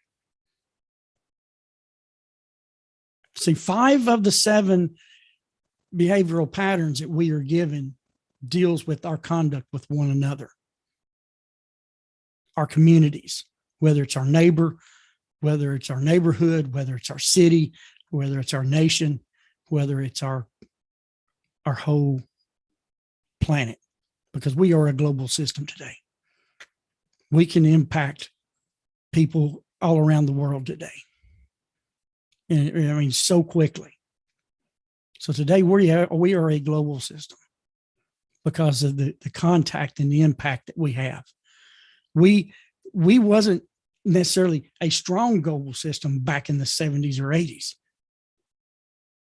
See, 5 of the 7 behavioral patterns that we are given deals with our conduct with one another, our communities, whether it's our neighbor, whether it's our neighborhood, whether it's our city, whether it's our nation, whether it's our whole planet, because we are a global system today. We can impact people all around the world today. And I mean, so quickly. So today we are a global system because of the contact and the impact that we have. We wasn't necessarily a strong global system back in the 70s or 80s.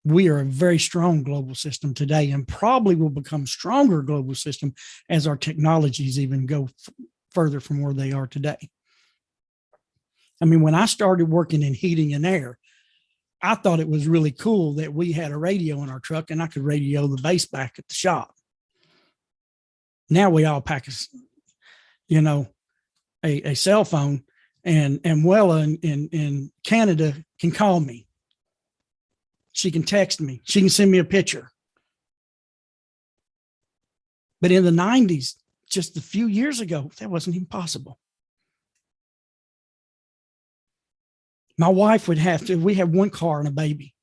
We are a very strong global system today, and probably will become stronger global system as our technologies even go further from where they are today. I mean, when I started working in heating and air, I thought it was really cool that we had a radio in our truck and I could radio the bass back at the shop. Now we all pack a cell phone, and Wella in Canada can call me. She can text me. She can send me a picture. But in the 90s, just a few years ago, that wasn't even possible. My wife would have to, we have 1 car and a baby.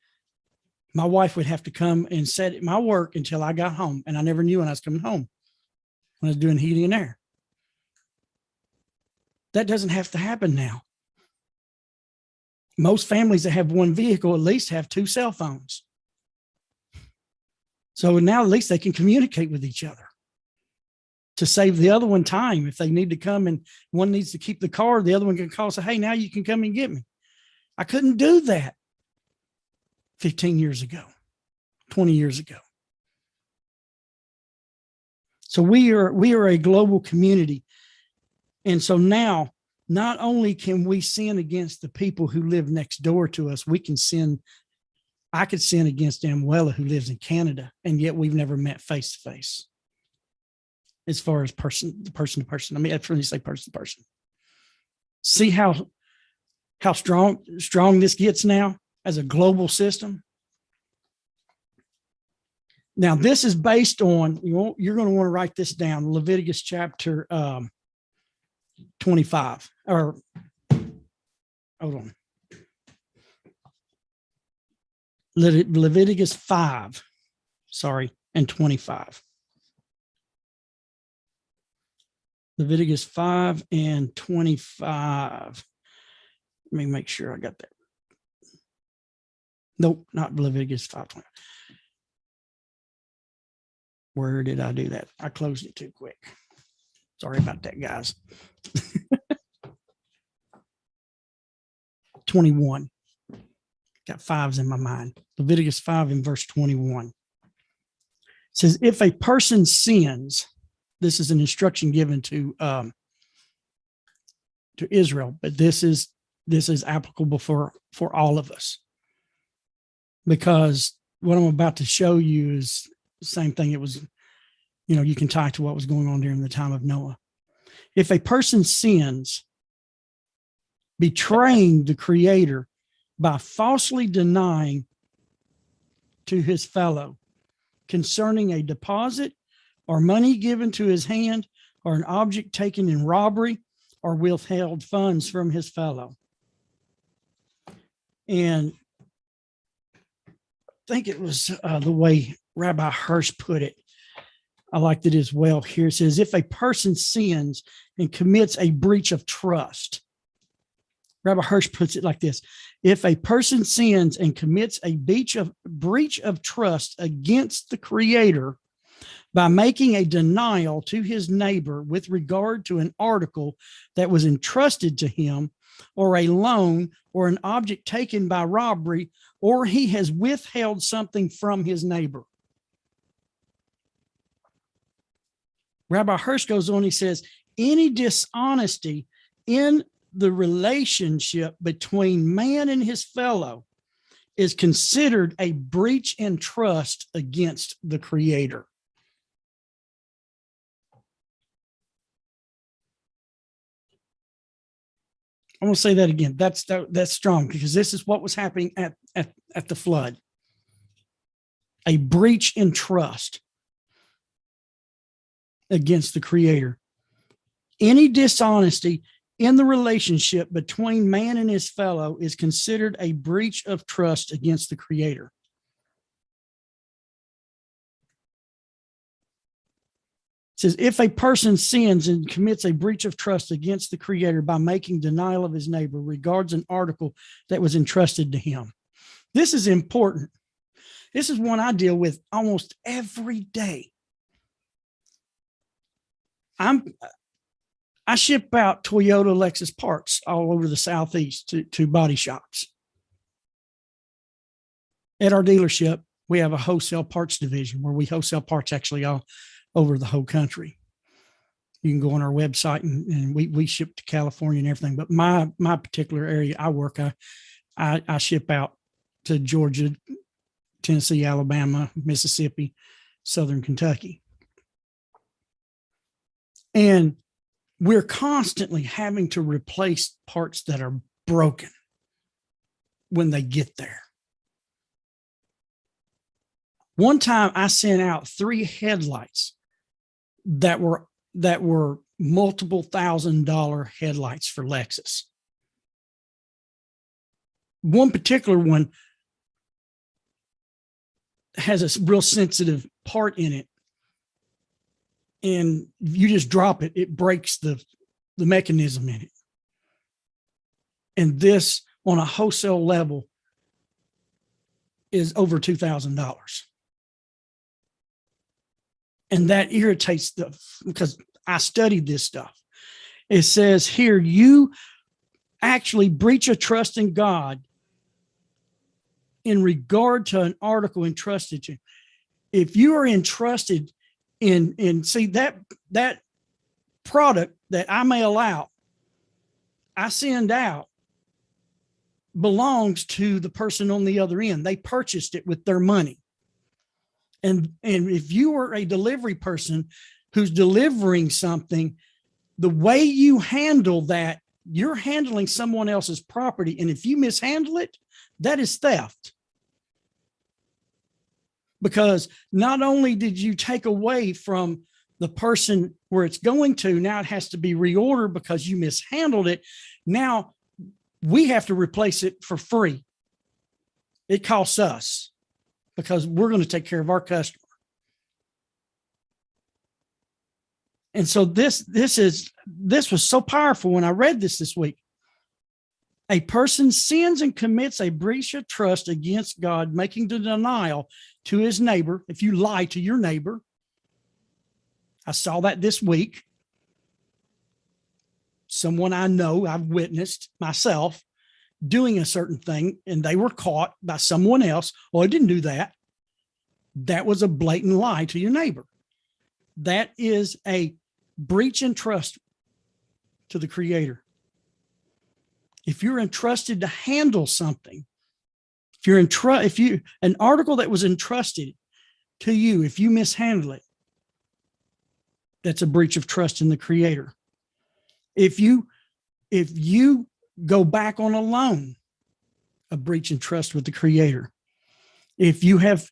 My wife would have to come and sit at my work until I got home. And I never knew when I was coming home when I was doing heating and air. That doesn't have to happen now. Most families that have 1 vehicle at least have 2 cell phones. So now at least they can communicate with each other to save the other one time. If they need to come and one needs to keep the car, the other one can call and say, hey, now you can come and get me. I couldn't do that 15 years ago, 20 years ago. So we are a global community. And so now, not only can we sin against the people who live next door to us, I could sin against Amuela, who lives in Canada, and yet we've never met face to face. As far as person to person. I mean, that's when you say person to person. See how strong this gets now as a global system. Now, this is based on, you're going to want to write this down, Leviticus chapter 25, or hold on. Leviticus 5, and 25. Leviticus 5 and 25. Let me make sure I got that. Nope, not Leviticus 5:20. Where did I do that? I closed it too quick. Sorry about that, guys. 21. Got 5s in my mind. Leviticus 5 and verse 21. It says, if a person sins, this is an instruction given to Israel, but this is applicable for all of us, because what I'm about to show you is the same thing. It was, you can tie to what was going on during the time of Noah. If a person sins, betraying the Creator by falsely denying to his fellow concerning a deposit or money given to his hand or an object taken in robbery or withheld funds from his fellow. And I think it was the way Rabbi Hirsch put it. I liked it as well here. It says, if a person sins and commits a breach of trust, Rabbi Hirsch puts it like this. If a person sins and commits a breach of trust against the Creator by making a denial to his neighbor with regard to an article that was entrusted to him, or a loan, or an object taken by robbery, or he has withheld something from his neighbor. Rabbi Hirsch goes on, he says, any dishonesty in the relationship between man and his fellow is considered a breach in trust against the Creator. I'm going to say that again. That's strong, because this is what was happening at the flood. A breach in trust against the Creator. Any dishonesty in the relationship between man and his fellow is considered a breach of trust against the Creator. It says, if a person sins and commits a breach of trust against the Creator by making denial of his neighbor regards an article that was entrusted to him. This is important. This is one I deal with almost every day. I ship out Toyota, Lexus parts all over the Southeast to body shops. At our dealership, we have a wholesale parts division where we wholesale parts actually all over the whole country. You can go on our website and we ship to California and everything. But my particular area I work, I ship out to Georgia, Tennessee, Alabama, Mississippi, Southern Kentucky. And we're constantly having to replace parts that are broken when they get there. One time I sent out 3 headlights that were multiple $1,000 headlights for Lexus. One particular one has a real sensitive part in it. And you just drop it, it breaks the mechanism in it. And this on a wholesale level is over $2,000. And that irritates because I studied this stuff. It says here, you actually breach a trust in God in regard to an article entrusted to you. If you are entrusted in see that product that I mail out, I send out, belongs to the person on the other end. They purchased it with their money. And if you are a delivery person who's delivering something, the way you handle that, you're handling someone else's property. And if you mishandle it, that is theft. Because not only did you take away from the person where it's going to, now it has to be reordered because you mishandled it. Now we have to replace it for free. It costs us because we're going to take care of our customer. And so this was so powerful when I read this week. A person sins and commits a breach of trust against God, making the denial to his neighbor. If you lie to your neighbor, I saw that this week. Someone I know, I've witnessed myself doing a certain thing, and they were caught by someone else. Well, I didn't do that. That was a blatant lie to your neighbor. That is a breach in trust to the Creator. If you're entrusted to handle something, an article that was entrusted to you, if you mishandle it, that's a breach of trust in the Creator. If you go back on a loan, a breach in trust with the Creator. If you have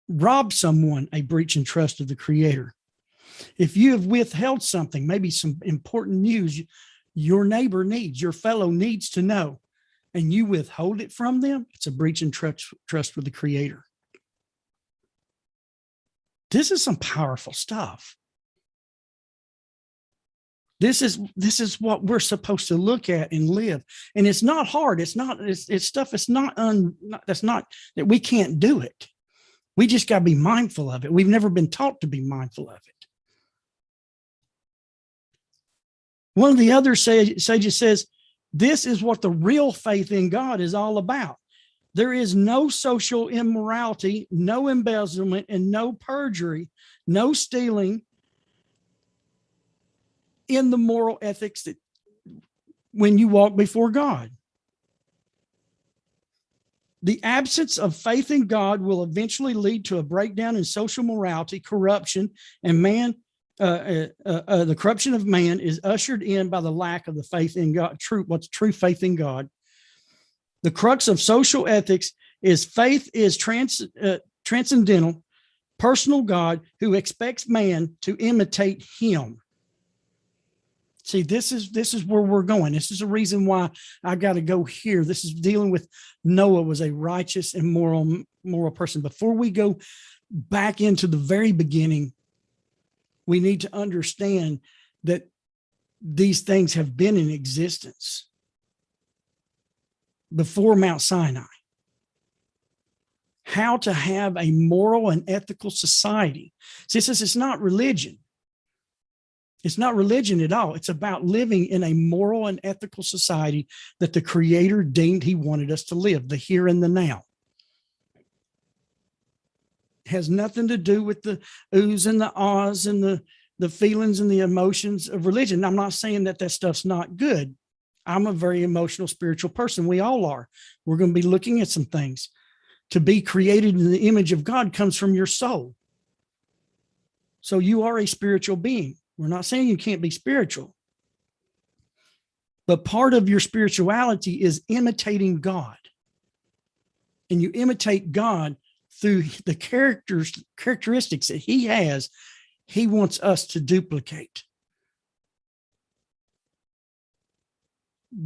robbed someone, a breach in trust of the Creator. If you have withheld something, maybe some important news your neighbor needs, your fellow needs to know, and you withhold it from them, it's a breach in trust with the Creator. This is some powerful stuff. This is what we're supposed to look at and live. And it's not hard. It's stuff. It's that's not that we can't do it. We just got to be mindful of it. We've never been taught to be mindful of it. One of the other sages says, this is what the real faith in God is all about. There is no social immorality, no embezzlement, and no perjury, no stealing in the moral ethics that when you walk before God. The absence of faith in God will eventually lead to a breakdown in social morality, corruption, and the corruption of man is ushered in by the lack of the faith in God. What's true faith in God? The crux of social ethics is faith is transcendental, personal God who expects man to imitate him. See, this is where we're going. This is the reason why I got to go here. This is dealing with Noah was a righteous and moral person. Before we go back into the very beginning, we need to understand that these things have been in existence before Mount Sinai. How to have a moral and ethical society. See, it's not religion. It's not religion at all. It's about living in a moral and ethical society that the Creator deemed He wanted us to live, the here and the now. It has nothing to do with the oohs and the ahs and the feelings and the emotions of religion. I'm not saying that stuff's not good. I'm a very emotional, spiritual person. We all are. We're going to be looking at some things. To be created in the image of God comes from your soul. So you are a spiritual being. We're not saying you can't be spiritual. But part of your spirituality is imitating God. And you imitate God through the characteristics that He has. He wants us to duplicate.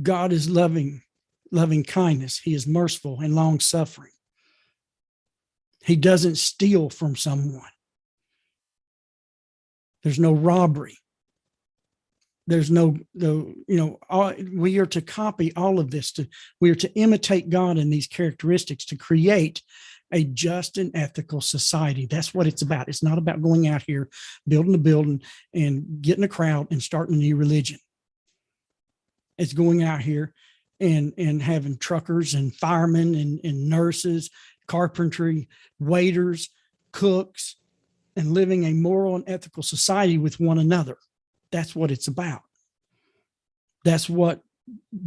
God is loving kindness. He is merciful and long suffering. He doesn't steal from someone. There's no robbery. There's we are to copy all of this. We are to imitate God in these characteristics to create a just and ethical society. That's what it's about. It's not about going out here, building a building and getting a crowd and starting a new religion. It's going out here and having truckers and firemen and nurses, carpentry, waiters, cooks, and living a moral and ethical society with one another. That's what it's about. That's what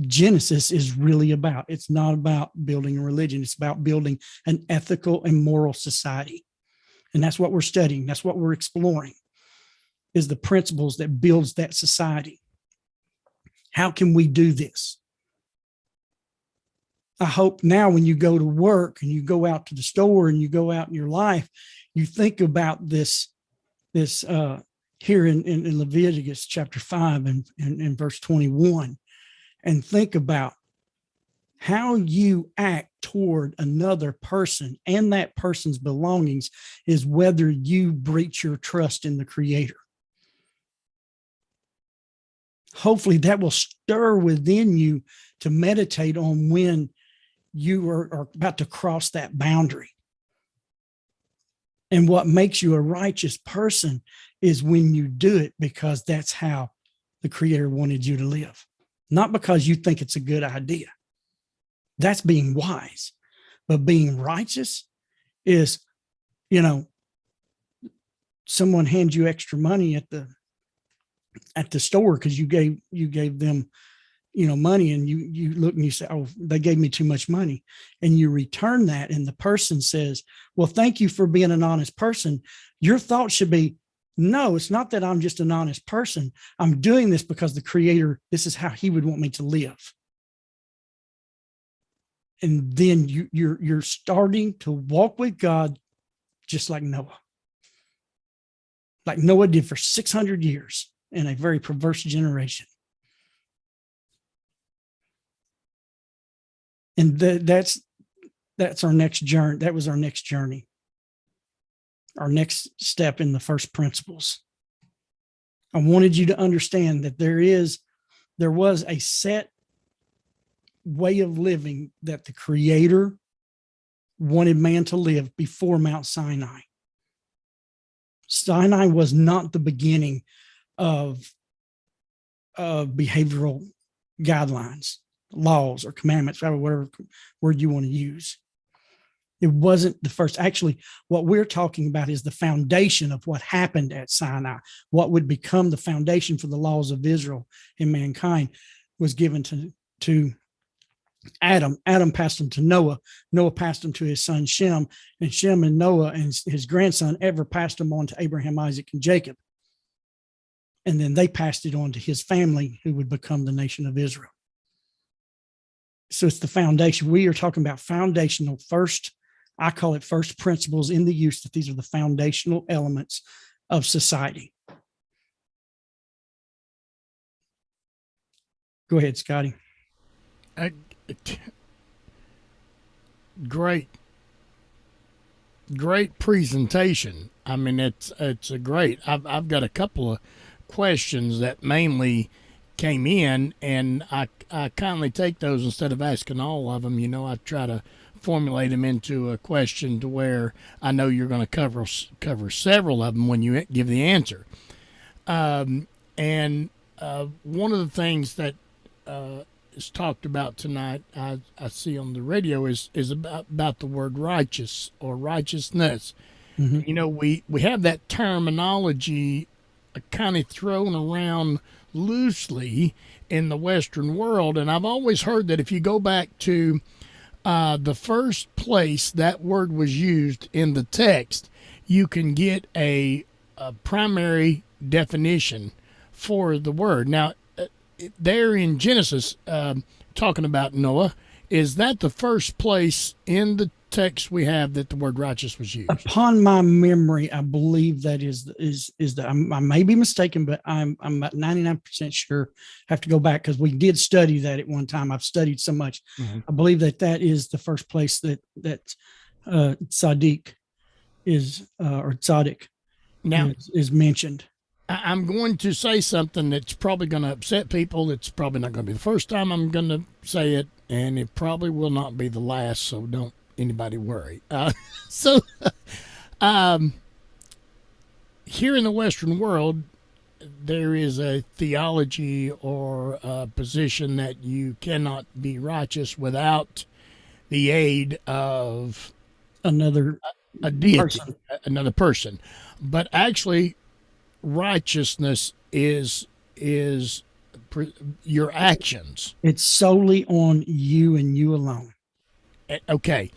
Genesis is really about. It's not about building a religion. It's about building an ethical and moral society. And that's what we're studying. That's what we're exploring, is the principles that builds that society. How can we do this? I hope now when you go to work and you go out to the store and you go out in your life, you think about this here in Leviticus chapter 5 and verse 21, and think about how you act toward another person and that person's belongings is whether you breach your trust in the Creator. Hopefully that will stir within you to meditate on when you are about to cross that boundary. And what makes you a righteous person is when you do it because that's how the Creator wanted you to live. Not because you think it's a good idea. That's being wise. But being righteous is, someone hands you extra money at the store because you gave them money, and you look and you say, oh, they gave me too much money, and you return that, and the person says, well, thank you for being an honest person. Your thought should be, no, it's not that I'm just an honest person. I'm doing this because the Creator, this is how He would want me to live. And then you're starting to walk with God just like Noah. Like Noah did for 600 years in a very perverse generation. And that's our next journey. That was our next journey. our next step in the first principles. I wanted you to understand that there was a set way of living that the Creator wanted man to live before Mount Sinai. Sinai was not the beginning of behavioral guidelines, laws, or commandments, whatever word you want to use. It wasn't the first. Actually, what we're talking about is the foundation of what happened at Sinai. What would become the foundation for the laws of Israel and mankind was given to Adam. Adam passed them to Noah. Noah passed them to his son Shem, and Shem and Noah and his grandson ever passed them on to Abraham, Isaac, and Jacob. And then they passed it on to his family, who would become the nation of Israel. So it's the foundation. We are talking about foundational first. I call it first principles in the use, that these are the foundational elements of society. Go ahead, Scotty. Great presentation. I mean, it's a great. I've got a couple of questions that mainly came in, and I kindly take those instead of asking all of them. I try to formulate them into a question to where I know you're going to cover several of them when you give the answer. And one of the things that is talked about tonight, I see on the radio, is about the word righteous or righteousness. Mm-hmm. We have that terminology kind of thrown around loosely in the Western world, and I've always heard that if you go back to the first place that word was used in the text, you can get a primary definition for the word. Now, there in Genesis, talking about Noah, is that the first place in the text we have that the word righteous was used? Upon my memory, I believe that is the. I may be mistaken, but I'm about 99% sure. I have to go back because we did study that at one time. I've studied so much. Mm-hmm. I believe that is the first place that tzaddik is or tzaddik Now is mentioned. I'm going to say something that's probably going to upset people. It's probably not going to be the first time I'm going to say it, and it probably will not be the last, so don't anybody worry. Here in the Western world, there is a theology or a position that you cannot be righteous without the aid of Another a deity, person. another person. But actually, righteousness is your actions. It's solely on you and you alone. Okay.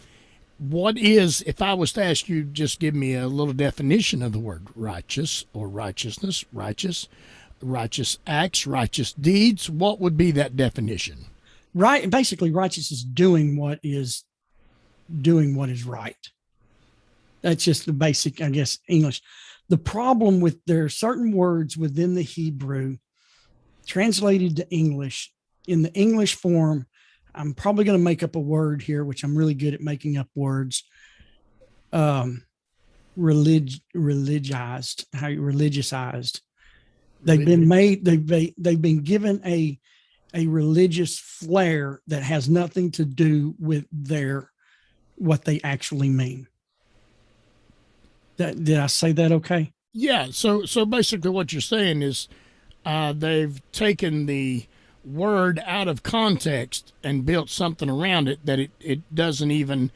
What is, if I was to ask you, just give me a little definition of the word righteous or righteousness, righteous acts, righteous deeds, what would be that definition? Right. Basically, righteous is doing what is right. That's just the basic, I guess, English. The problem with, there are certain words within the Hebrew translated to English. In the English form, I'm probably going to make up a word here, which I'm really good at making up words. Religiousized. They've been made. They've been given a religious flair that has nothing to do with what they actually mean. Did I say that okay? Yeah. So basically, what you're saying is they've taken the word out of context and built something around it that it doesn't even,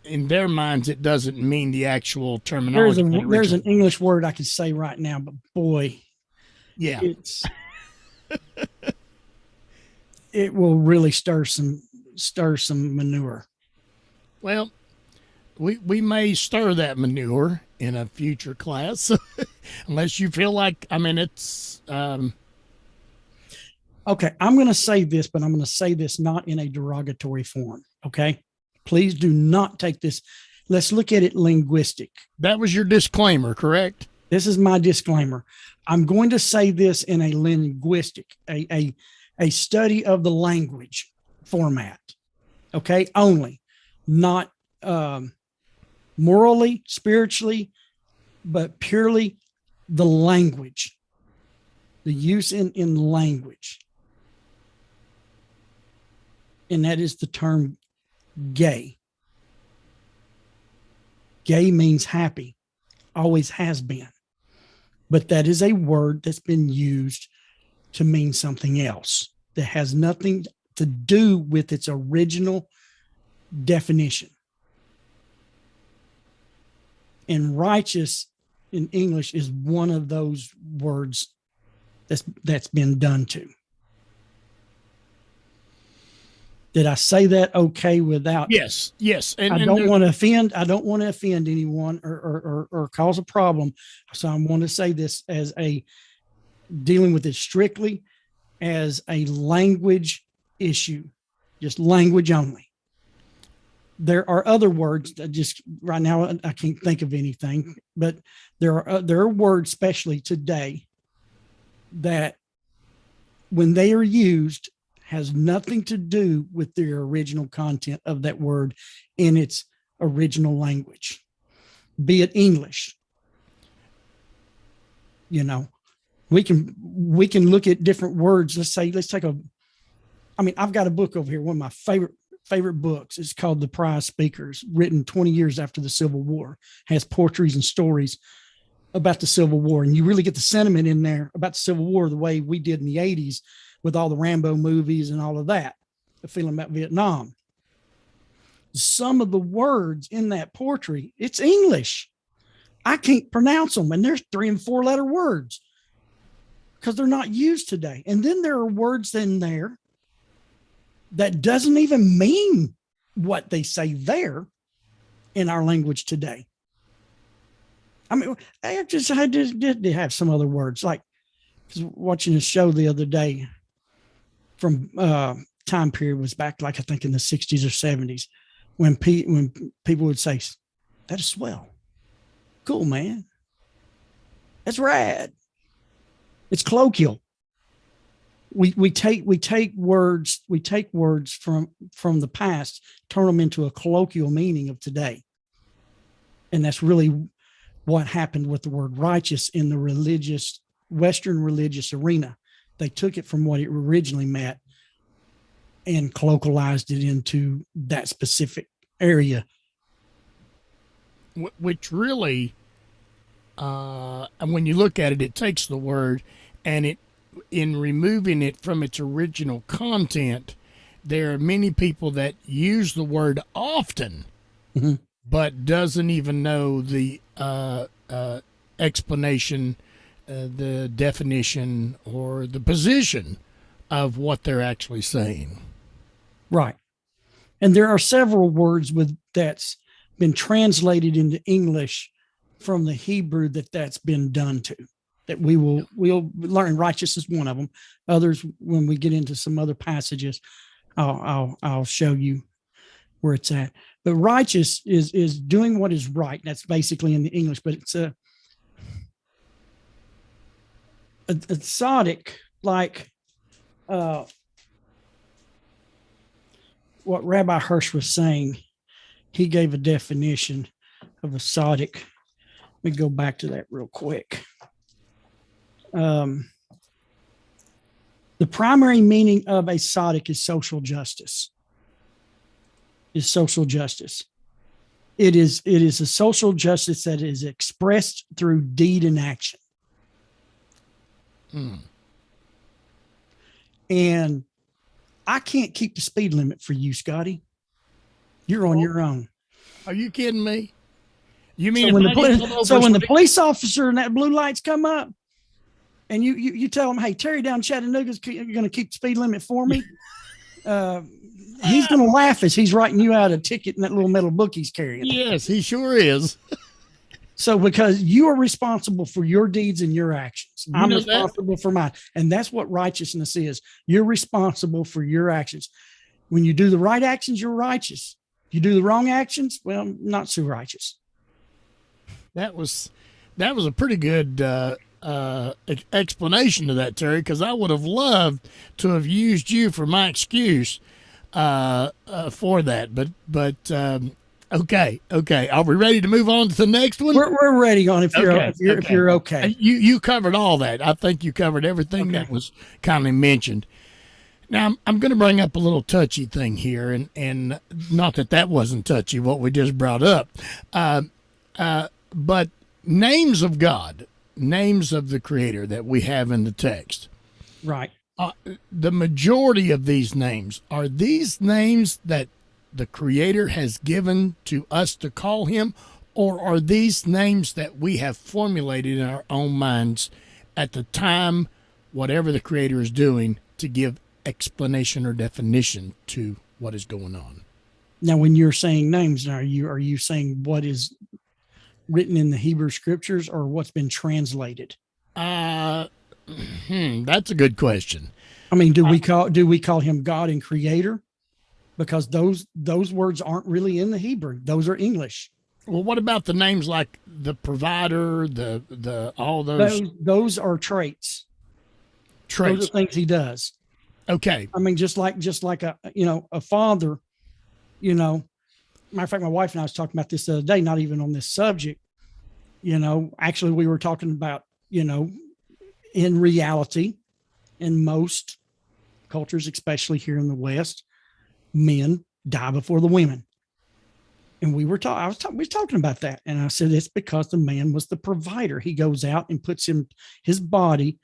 in their minds, it doesn't mean the actual terminology. There's an English word I could say right now, but boy, yeah, it will really stir some manure. Well, we may stir that manure in a future class, unless you feel like, I mean, it's. Okay, I'm going to say this, but I'm going to say this not in a derogatory form. Okay, please do not take this. Let's look at it linguistic. That was your disclaimer, correct? This is my disclaimer. I'm going to say this in a linguistic, a study of the language format. Okay, only, not morally, spiritually, but purely the language, the use in language. And that is the term gay. Gay means happy, always has been. But that is a word that's been used to mean something else that has nothing to do with its original definition. And righteous in English is one of those words that's been done to. Did I say that okay without? Yes. And I don't want to offend. I don't want to offend anyone or cause a problem. So I want to say this as a dealing with it strictly as a language issue, just language only. There are other words that just right now I can't think of anything, but there are words, especially today, that when they are used has nothing to do with the original content of that word in its original language, be it English. You know, we can look at different words. Let's take I've got a book over here. One of my favorite books is called The Prize Speakers, written 20 years after the Civil War, has portraits and stories about the Civil War. And you really get the sentiment in there about the Civil War the way we did in the 80s with all the Rambo movies and all of that, the feeling about Vietnam. Some of the words in that portrait, it's English. I can't pronounce them. And there's 3 and 4 letter words because they're not used today. And then there are words in there that doesn't even mean what they say there in our language today. I mean, I did have some other words, like I was watching a show the other day from time period was back, like I think in the 60s or 70s, when people would say, "That is swell, cool, man. That's rad." It's colloquial. We take words from the past, turn them into a colloquial meaning of today, and that's really what happened with the word righteous in the Western religious arena. They took it from what it originally meant and colloquialized it into that specific area. Which really, and when you look at it, it takes the word and in removing it from its original content, there are many people that use the word often, mm-hmm. but doesn't even know the explanation, the definition, or the position of what they're actually saying. Right. And there are several words that's been translated into English from the Hebrew that's been done to, that we'll learn. Righteous is one of them. Others, when we get into some other passages, I'll show you where it's at. But righteous is doing what is right. That's basically in the English, but it's a tzaddik, like what Rabbi Hirsch was saying. He gave a definition of a tzaddik. Let me go back to that real quick. The primary meaning of a tzaddik is social justice. It is a social justice that is expressed through deed and action. And I can't keep the speed limit for you, Scotty. You're on your own. Are you kidding me? You mean when the police officer and that blue lights come up and you tell him, "Hey, Terry down Chattanooga's you're going to keep the speed limit for me," he's going to laugh as he's writing you out a ticket in that little metal book he's carrying. Yes, he sure is. So because you are responsible for your deeds and your actions, I'm responsible for mine. And that's what righteousness is. You're responsible for your actions. When you do the right actions, you're righteous. You do the wrong actions, well, not so righteous. That was a pretty good explanation of that, Terry, because I would have loved to have used you for my excuse for that. But Okay. Are we ready to move on to the next one? We're ready on if you're Okay, if you're okay. You covered all that. I think you covered everything that was kindly mentioned. Now I'm going to bring up a little touchy thing here, and not that wasn't touchy what we just brought up, but names of God, names of the Creator that we have in the text. Right. The majority of these names are these names that the Creator has given to us to call Him, or are these names that we have formulated in our own minds at the time, whatever the Creator is doing, to give explanation or definition to what is going on? Now, when you're saying names, are you saying what is written in the Hebrew Scriptures or what's been translated? That's a good question. I mean, do we call Him God and Creator? Because those words aren't really in the Hebrew; those are English. Well, what about the names like the Provider, the all those? Those are traits. Traits. Those are things He does. Okay. I mean, just like a father, matter of fact, my wife and I was talking about this the other day, not even on this subject. Actually we were talking about, in reality, in most cultures, especially here in the West, men die before the women. And we were talking about that. And I said, it's because the man was the provider. He goes out and puts his body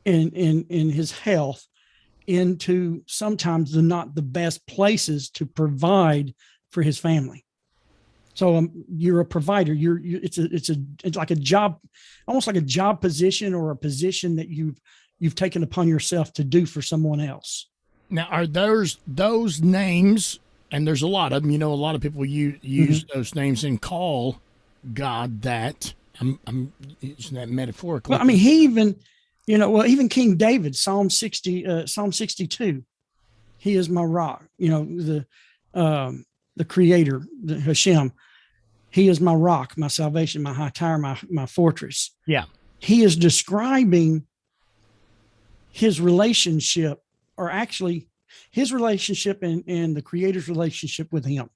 in his health into sometimes not the best places to provide for his family. So you're a provider. It's like a job, almost like a job position or a position that you've taken upon yourself to do for someone else. Now, are those names, and there's a lot of them, a lot of people use those names and call God that. I'm using that metaphorically. Well, I mean, he even, even King David, Psalm 62, he is my rock, the Creator, the Hashem. He is my rock, my salvation, my high tower, my fortress. Yeah. He is describing his relationship, or actually his relationship and the Creator's relationship with him.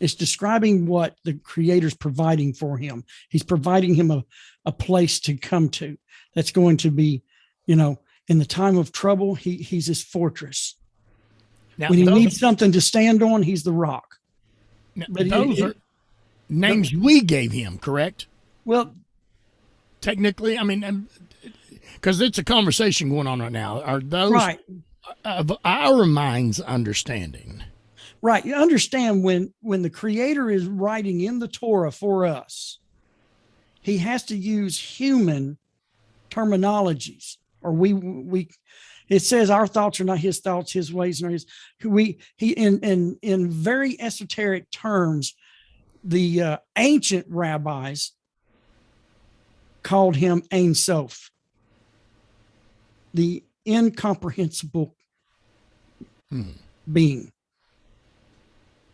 It's describing what the Creator's providing for him. He's providing him a place to come to that's going to be, in the time of trouble, he's his fortress. Now, when he needs something to stand on, he's the rock. Now, but those are names we gave him, correct? Well, technically, I mean, because it's a conversation going on right now. Are those right of our mind's understanding? Right. You understand when the Creator is writing in the Torah for us, he has to use human terminologies, or it says our thoughts are not his thoughts, his ways are not his. In very esoteric terms, the ancient rabbis called him Ein Sof, the incomprehensible being.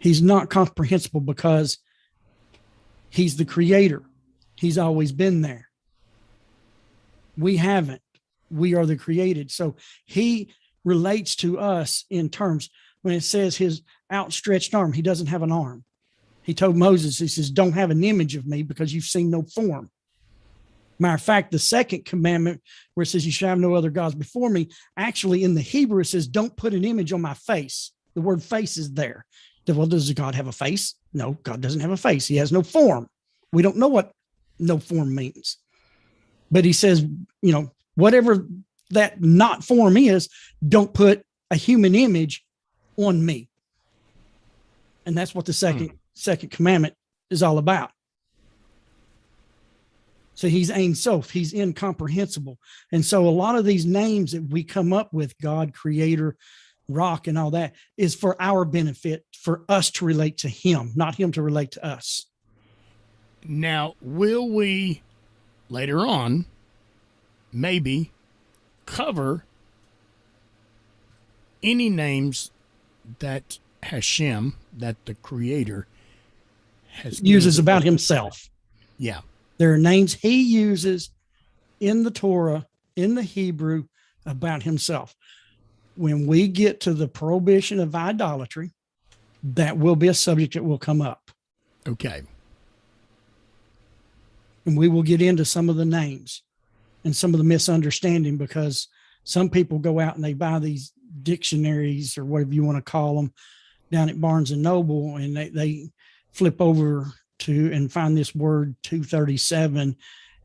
He's not comprehensible because he's the Creator. He's always been there. We haven't. We are the created. So he relates to us in terms, when it says his outstretched arm, he doesn't have an arm. He told Moses, he says, don't have an image of me because you've seen no form. Matter of fact, the second commandment where it says you shall have no other gods before me, actually in the Hebrew, it says, don't put an image on my face. The word face is there. Well, does God have a face? No, God doesn't have a face. He has no form. We don't know what no form means. But he says, whatever that not form is, don't put a human image on me. And that's what the second commandment is all about. So he's Ein Sof, he's incomprehensible. And so a lot of these names that we come up with, God, Creator, Rock, and all that, is for our benefit, for us to relate to him, not him to relate to us. Now, will we later on maybe cover any names that Hashem, that the Creator, has uses about himself? Yeah. There are names he uses in the Torah, in the Hebrew, about himself. When we get to the prohibition of idolatry, That will be a subject that will come up. Okay. And we will get into some of the names and some of the misunderstanding, because some people go out and they buy these dictionaries or whatever you want to call them down at Barnes and Noble, and they flip over to and find this word 237,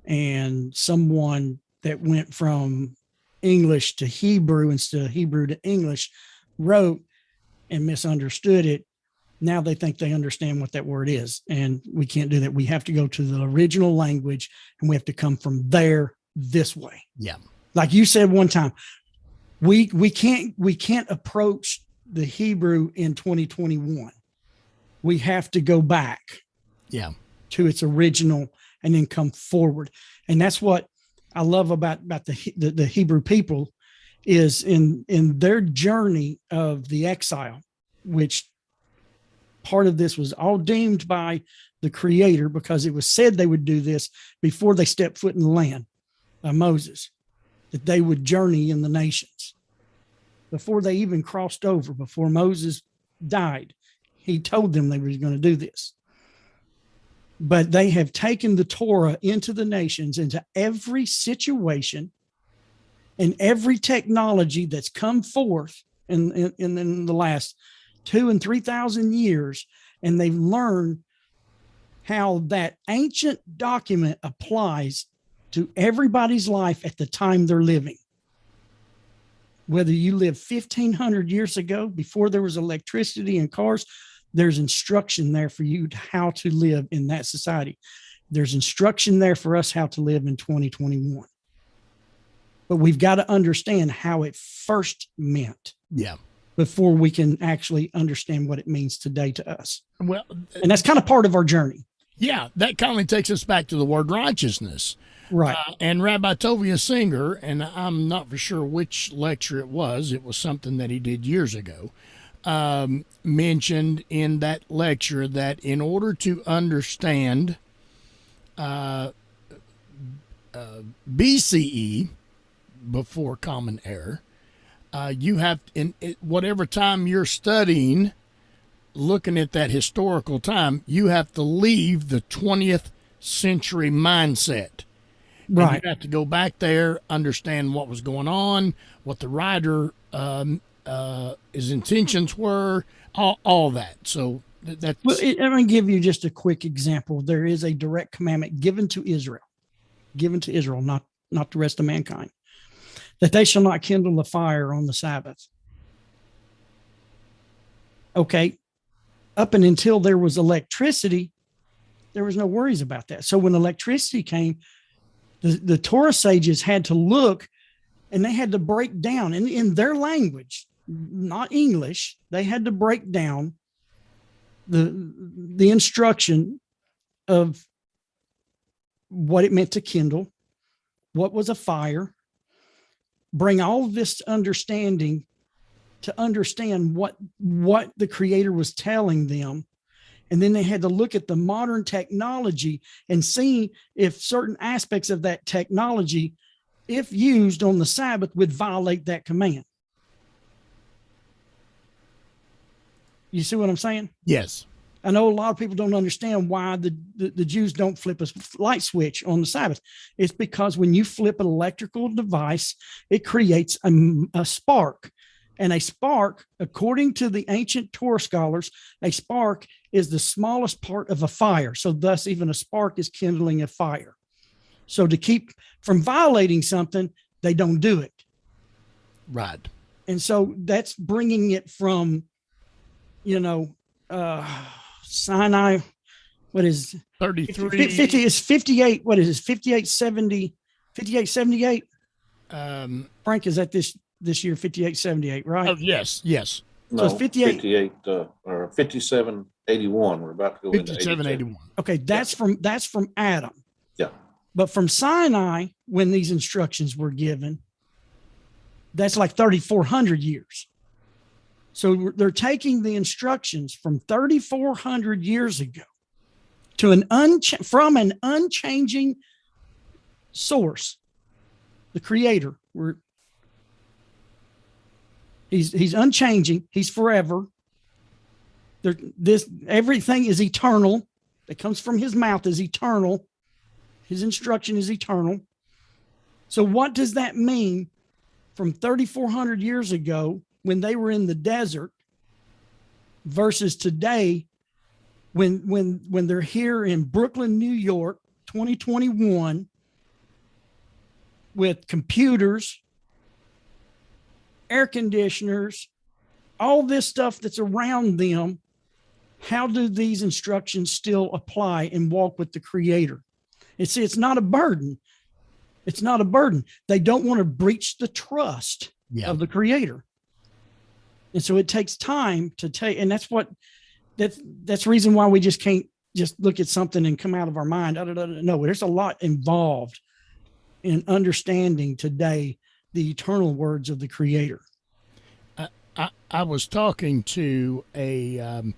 and someone that went from English to Hebrew instead of Hebrew to English wrote and misunderstood it. Now they think they understand what that word is, and we can't do that. We have to go to the original language, and we have to come from there this way. Yeah. Like you said one time, we can't approach the Hebrew in 2021. We have to go back Yeah. to its original and then come forward. And that's what I love about the Hebrew people, is in their journey of the exile, which part of this was all deemed by the Creator, because it was said they would do this before they stepped foot in the land by Moses, that they would journey in the nations. Before they even crossed over, before Moses died, he told them they were going to do this. But they have taken the Torah into the nations, into every situation and every technology that's come forth in the last 2,000 and 3,000 years, and they've learned how that ancient document applies to everybody's life at the time they're living. Whether you live 1,500 years ago, before there was electricity and cars, there's instruction there for you how to live in that society. There's instruction there for us how to live in 2021. But we've got to understand how it first meant. Yeah. Before we can actually understand what it means today to us. Well, and that's kind of part of our journey. Yeah, that kind of takes us back to the word righteousness. Right. And Rabbi Tovia Singer, and I'm not for sure which lecture it was something that he did years ago, mentioned in that lecture that in order to understand BCE, before Common Era, you have, in whatever time you're studying, looking at that historical time, you have to leave the 20th century mindset. Right. And you have to go back there, understand what was going on, what the writer, his intentions were, all that. So that's. Well, I'm going to give you just a quick example. There is a direct commandment given to Israel, not the rest of mankind, that they shall not kindle a fire on the Sabbath. Okay. Up and until there was electricity, there was no worries about that. So when electricity came, the Torah sages had to look, and they had to break down in their language, not English. They had to break down the instruction of what it meant to kindle, what was a fire, bring all of this understanding to understand what the Creator was telling them. And then they had to look at the modern technology and see if certain aspects of that technology, if used on the Sabbath, would violate that command. You see what I'm saying? Yes. I know a lot of people don't understand why the Jews don't flip a light switch on the Sabbath. It's because when you flip an electrical device, it creates a spark. And a spark, according to the ancient Torah scholars, a spark is the smallest part of a fire. So thus, even a spark is kindling a fire. So to keep from violating something, they don't do it. Right. And so that's bringing it from, Sinai, what is 33? 50 is 58. What is it? 5870, 5878. Frank, is that this year, 5878, right? Oh, yes. No, it's 58. 58 or 5781. We're about to go into 5781. Okay, that's from Adam. Yeah. But from Sinai, when these instructions were given, that's like 3,400 years. So they're taking the instructions from 3,400 years ago to from an unchanging source, the Creator. He's unchanging. He's forever. This everything is eternal. That comes from his mouth is eternal. His instruction is eternal. So what does that mean from 3,400 years ago when they were in the desert versus today when they're here in Brooklyn, New York, 2021 with computers, air conditioners, all this stuff that's around them? How do these instructions still apply and walk with the Creator? And see, it's not a burden. It's not a burden. They don't want to breach the trust of the Creator. And so it takes time to take, and that's the reason why we just can't just look at something and come out of our mind. No, there's a lot involved in understanding today the eternal words of the Creator. I was talking to a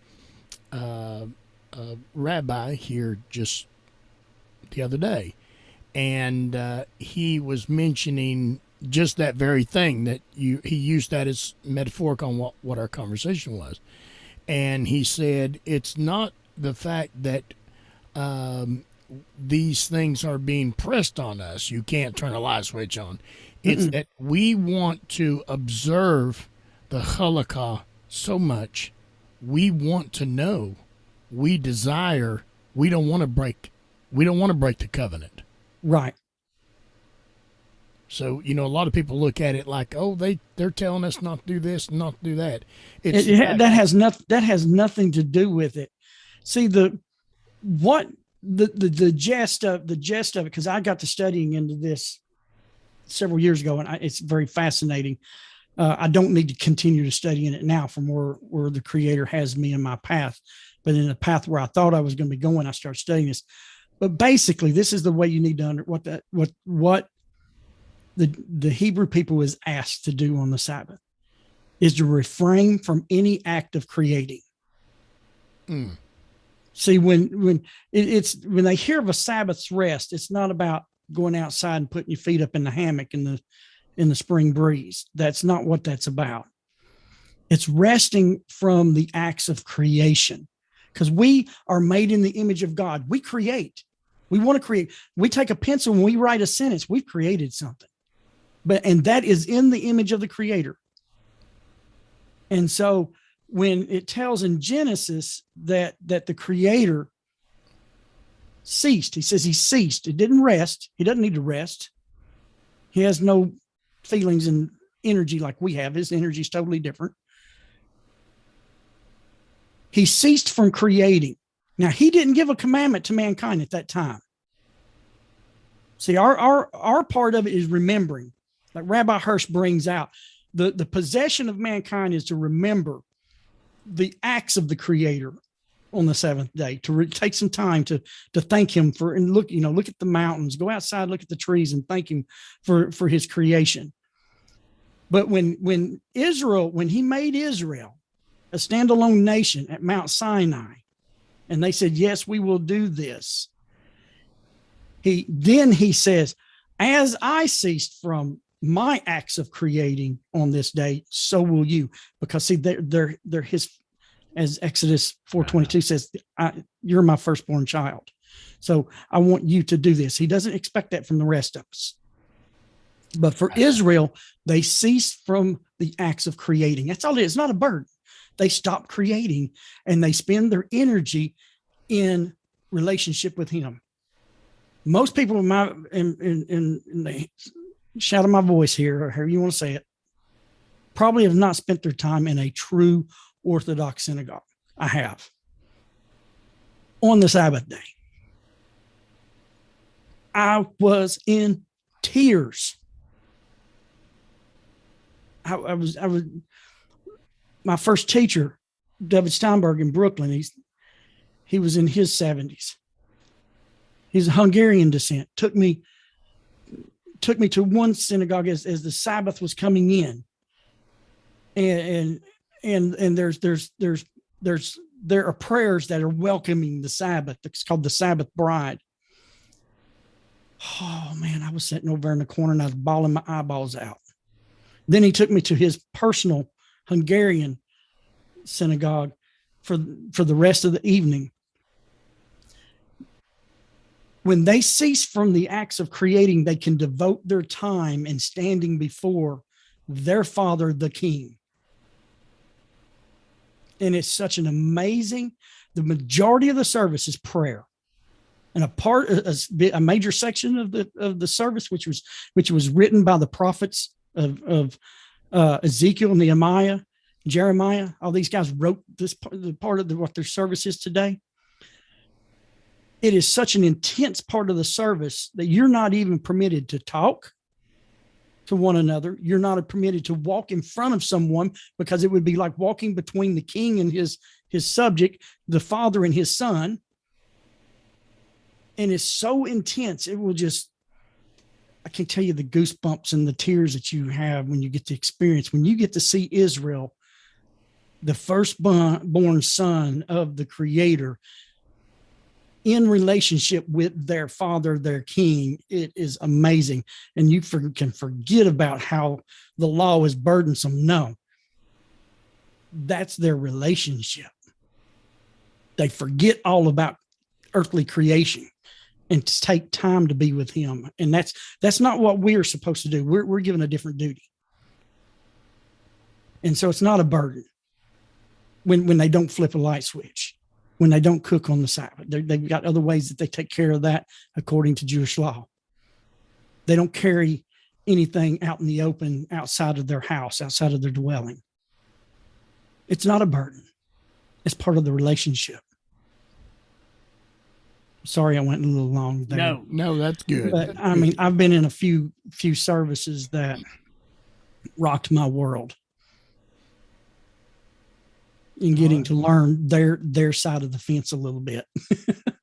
rabbi here just the other day, and he was mentioning just that very thing that he used that as metaphoric on what our conversation was. And he said, it's not the fact that these things are being pressed on us. You can't turn a light switch on. It's that we want to observe the halakha so much. We want to know. We desire. We don't want to break the covenant. Right. So, a lot of people look at it like, oh, they're telling us not to do this, not to do that. That has nothing to do with it. See, the gist of it, because I got to studying into this several years ago, and it's very fascinating. I don't need to continue to study in it now from where the Creator has me in my path, but in the path where I thought I was going to be going, I started studying this. But basically, this is the way you need to what the Hebrew people is asked to do on the Sabbath is to refrain from any act of creating. See, when they hear of a Sabbath's rest, it's not about going outside and putting your feet up in the hammock in the spring breeze. That's not what that's about. It's resting from the acts of creation, because we are made in the image of God. We create. We want to create. We take a pencil and we write a sentence. We've created something. And that is in the image of the Creator. And so when it tells in Genesis that the Creator ceased, he says he ceased. It didn't rest. He doesn't need to rest. He has no feelings and energy like we have. His energy is totally different. He ceased from creating. Now, he didn't give a commandment to mankind at that time. See, our part of it is remembering. Like Rabbi Hirsch brings out, the possession of mankind is to remember the acts of the Creator on the seventh day, to take some time to thank Him for, and look at the mountains, go outside, look at the trees and thank Him for His creation. But when He made Israel a standalone nation at Mount Sinai, and they said, yes, we will do this. He says, as I ceased from my acts of creating on this day, so will you. Because see, they're His, as Exodus 4:22 says, you're my firstborn child. So I want you to do this. He doesn't expect that from the rest of us. But for Israel, they ceased from the acts of creating. That's all it is. It's not a burden. They stop creating and they spend their energy in relationship with Him. Most people in the shout of my voice here, or however you want to say it, probably have not spent their time in a true Orthodox synagogue. I have. On the Sabbath day. I was in tears. I was my first teacher, David Steinberg in Brooklyn. He was in his 70s. He's a Hungarian descent. Took me to one synagogue as the Sabbath was coming in, and there are prayers that are welcoming the Sabbath. It's called the Sabbath Bride. Oh man, I was sitting over in the corner and I was bawling my eyeballs out. Then he took me to his personal Hungarian synagogue for the rest of the evening. When they cease from the acts of creating, they can devote their time in standing before their Father, the King. And it's such an amazing, the majority of the service is prayer. And a major section of the service, which was written by the prophets of Ezekiel, Nehemiah, Jeremiah. All these guys wrote this part of what their service is today. It is such an intense part of the service that you're not even permitted to talk to one another. You're not permitted to walk in front of someone, because it would be like walking between the king and his subject, the father and his son. And it's so intense. It will just, I can't tell you the goosebumps and the tears that you have when you get to experience, when you get to see Israel, the firstborn son of the Creator, in relationship with their father, their king. It is amazing. And you can forget about how the law is burdensome. No, that's their relationship. They forget all about earthly creation and to take time to be with him. And that's not what we're supposed to do. We're given a different duty. And so it's not a burden when they don't flip a light switch, when they don't cook on the Sabbath. They've got other ways that they take care of that according to Jewish law. They don't carry anything out in the open outside of their house, outside of their dwelling. It's not a burden. It's part of the relationship. Sorry, I went a little long there. No, that's good. But I mean, I've been in a few services that rocked my world in getting to learn their side of the fence a little bit.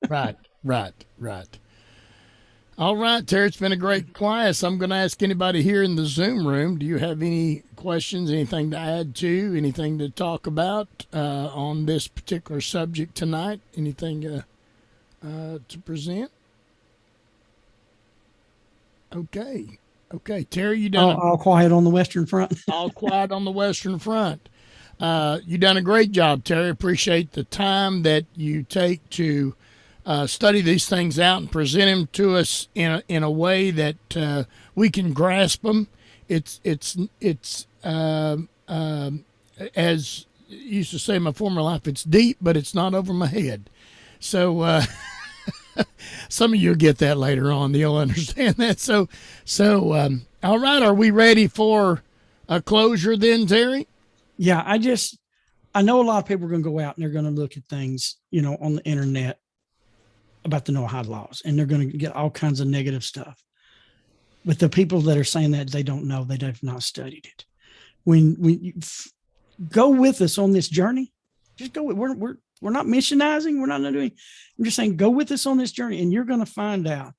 Right. All right, Terry, it's been a great class. I'm going to ask anybody here in the Zoom room, do you have any questions, anything to add to, anything to talk about on this particular subject tonight? Anything to present? Okay, Terry, you done all quiet on the Western Front. all quiet on the Western Front. You done a great job, Terry. Appreciate the time that you take to study these things out and present them to us in a way that we can grasp them. It's as I used to say in my former life, it's deep, but it's not over my head. So some of you will get that later on. You'll understand that. So all right. Are we ready for a closure then, Terry? Yeah, I know a lot of people are going to go out and they're going to look at things, on the internet about the Noahide laws, and they're going to get all kinds of negative stuff. But the people that are saying that, they don't know, they have not studied it. When you go with us on this journey, just go. We're not missionizing. We're not doing. I'm just saying, go with us on this journey, and you're going to find out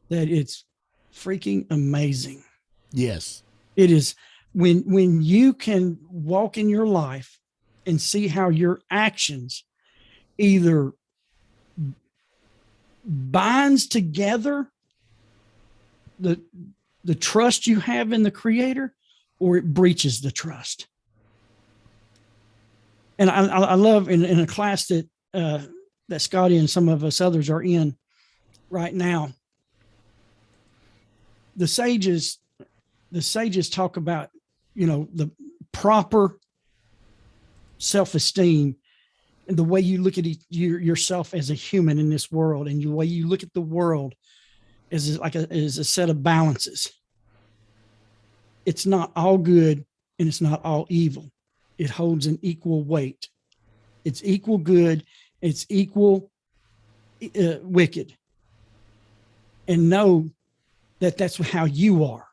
that it's freaking amazing. Yes, it is. When you can walk in your life and see how your actions either binds together the trust you have in the Creator, or it breaches the trust. And I love in a class that Scotty and some of us others are in right now, the sages talk about, the proper self-esteem and the way you look at yourself as a human in this world, and the way you look at the world as a set of balances. It's not all good and it's not all evil. It holds an equal weight. It's equal good. It's equal wicked. And know that that's how you are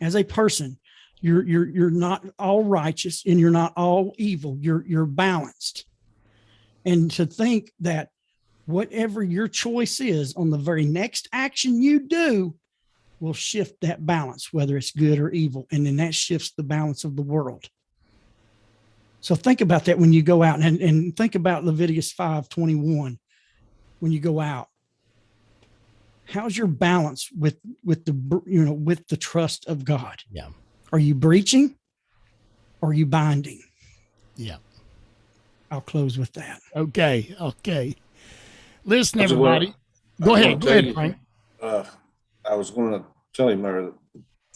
as a person. You're not all righteous and you're not all evil. You're balanced. And to think that whatever your choice is on the very next action you do will shift that balance, whether it's good or evil. And then that shifts the balance of the world. So think about that when you go out, and think about Leviticus 5:21 when you go out. How's your balance with the trust of God? Yeah. Are you breaching? Or are you binding? Yeah. I'll close with that. Okay. Listen, I was gonna- everybody. Go ahead, Frank. I was going to tell him there that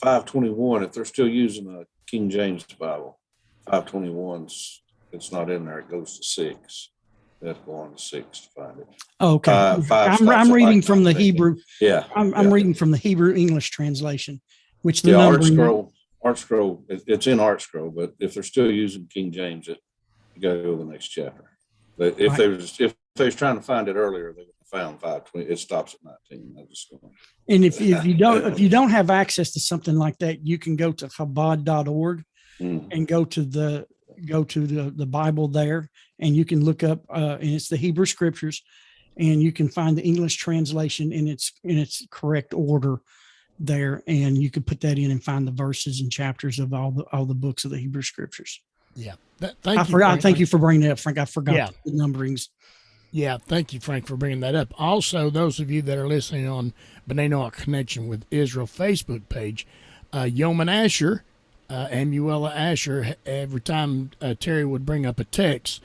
521, if they're still using a King James Bible, 521's, it's not in there. It goes to 6. They have to go on to 6 to find it. Okay. Five stops I'm at reading like from the 19. Hebrew. Yeah. I'm reading from the Hebrew English translation, which the Yeah, numbering. Art Scroll, it's in Art Scroll, but if they're still using King James, you got to go to the next chapter. But if they was trying to find it earlier, they would have found 520. It stops at 19. I just going. And if you don't have access to something like that, you can go to Chabad.org and go to the Bible there, and you can look up and it's the Hebrew Scriptures, and you can find the English translation in its correct order there, and you could put that in and find the verses and chapters of all the books of the Hebrew Scriptures. Yeah. Thank you for bringing that up, Frank. I forgot Yeah. the numberings. Yeah, thank you, Frank, for bringing that up. Also, those of you that are listening on B'nai Noach Connection with Israel Facebook page, Yeoman Asher, Amuela Asher, every time Terry would bring up a text,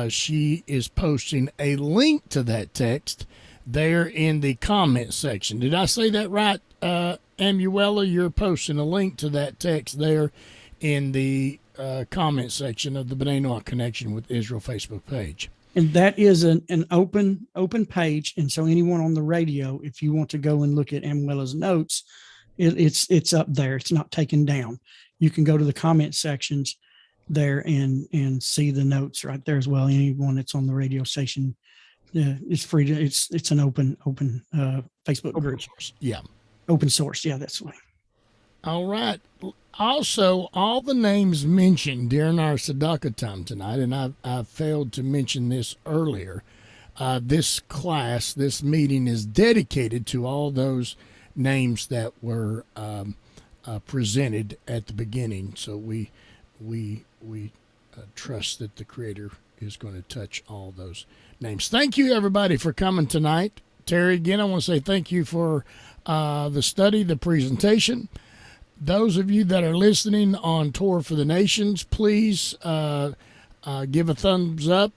she is posting a link to that text there in the comment section. Did I say that right, Amuela? You're posting a link to that text there in the comment section of the B'nai Noach Connection with Israel Facebook page. And that is an open page. And so anyone on the radio, if you want to go and look at Amuela's notes, it's up there. It's not taken down. You can go to the comment sections there and see the notes right there as well. Anyone that's on the radio station, it's free to, it's an open Facebook group. Source. Yeah. Open source. Yeah, that's the way. All right. Also, all the names mentioned during our Tzedakah time tonight, and I failed to mention this earlier, this meeting is dedicated to all those names that were presented at the beginning. So we trust that the Creator is going to touch all those names. Thank you, everybody, for coming tonight. Terry, again, I want to say thank you for the study, the presentation. Those of you that are listening on Torah for the Nations, please give a thumbs up,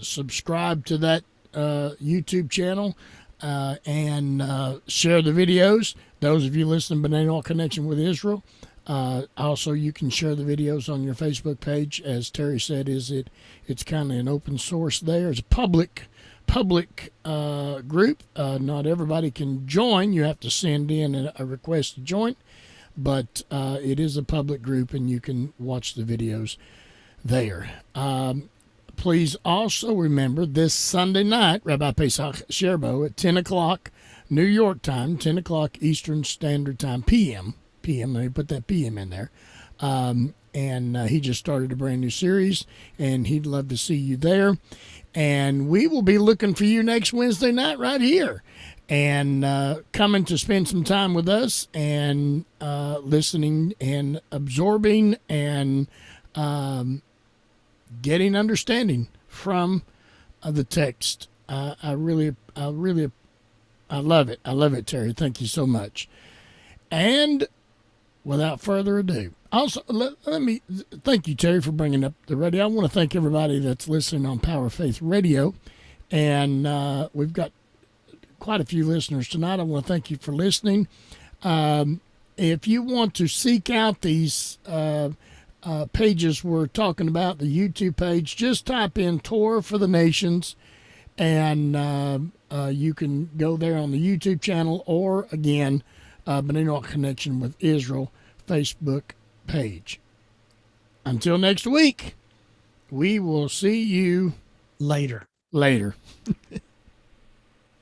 subscribe to that YouTube channel, and share the videos. Those of you listening to B'nai Noach Connection with Israel, also you can share the videos on your Facebook page. As Terry said, it's kind of an open source there. It's a public group. Not everybody can join. You have to send in a request to join, but it is a public group, and you can watch the videos there. Please also remember this Sunday night, Rabbi Pesach Sherbo at 10 o'clock New York time, 10 o'clock Eastern Standard Time, PM. Let me put that PM in there. And he just started a brand new series, and he'd love to see you there. And we will be looking for you next Wednesday night right here, and coming to spend some time with us and listening and absorbing and getting understanding from the text. I love it. I love it, Terry. Thank you so much. And without further ado, also, let me thank you, Terry, for bringing up the radio. I want to thank everybody that's listening on Power of Faith Radio. And we've got quite a few listeners tonight. I want to thank you for listening. If you want to seek out these pages we're talking about, the YouTube page, just type in Torah for the Nations, and you can go there on the YouTube channel, or, again, B'nai Noach Connection with Israel Facebook page. Until next week, we will see you Later.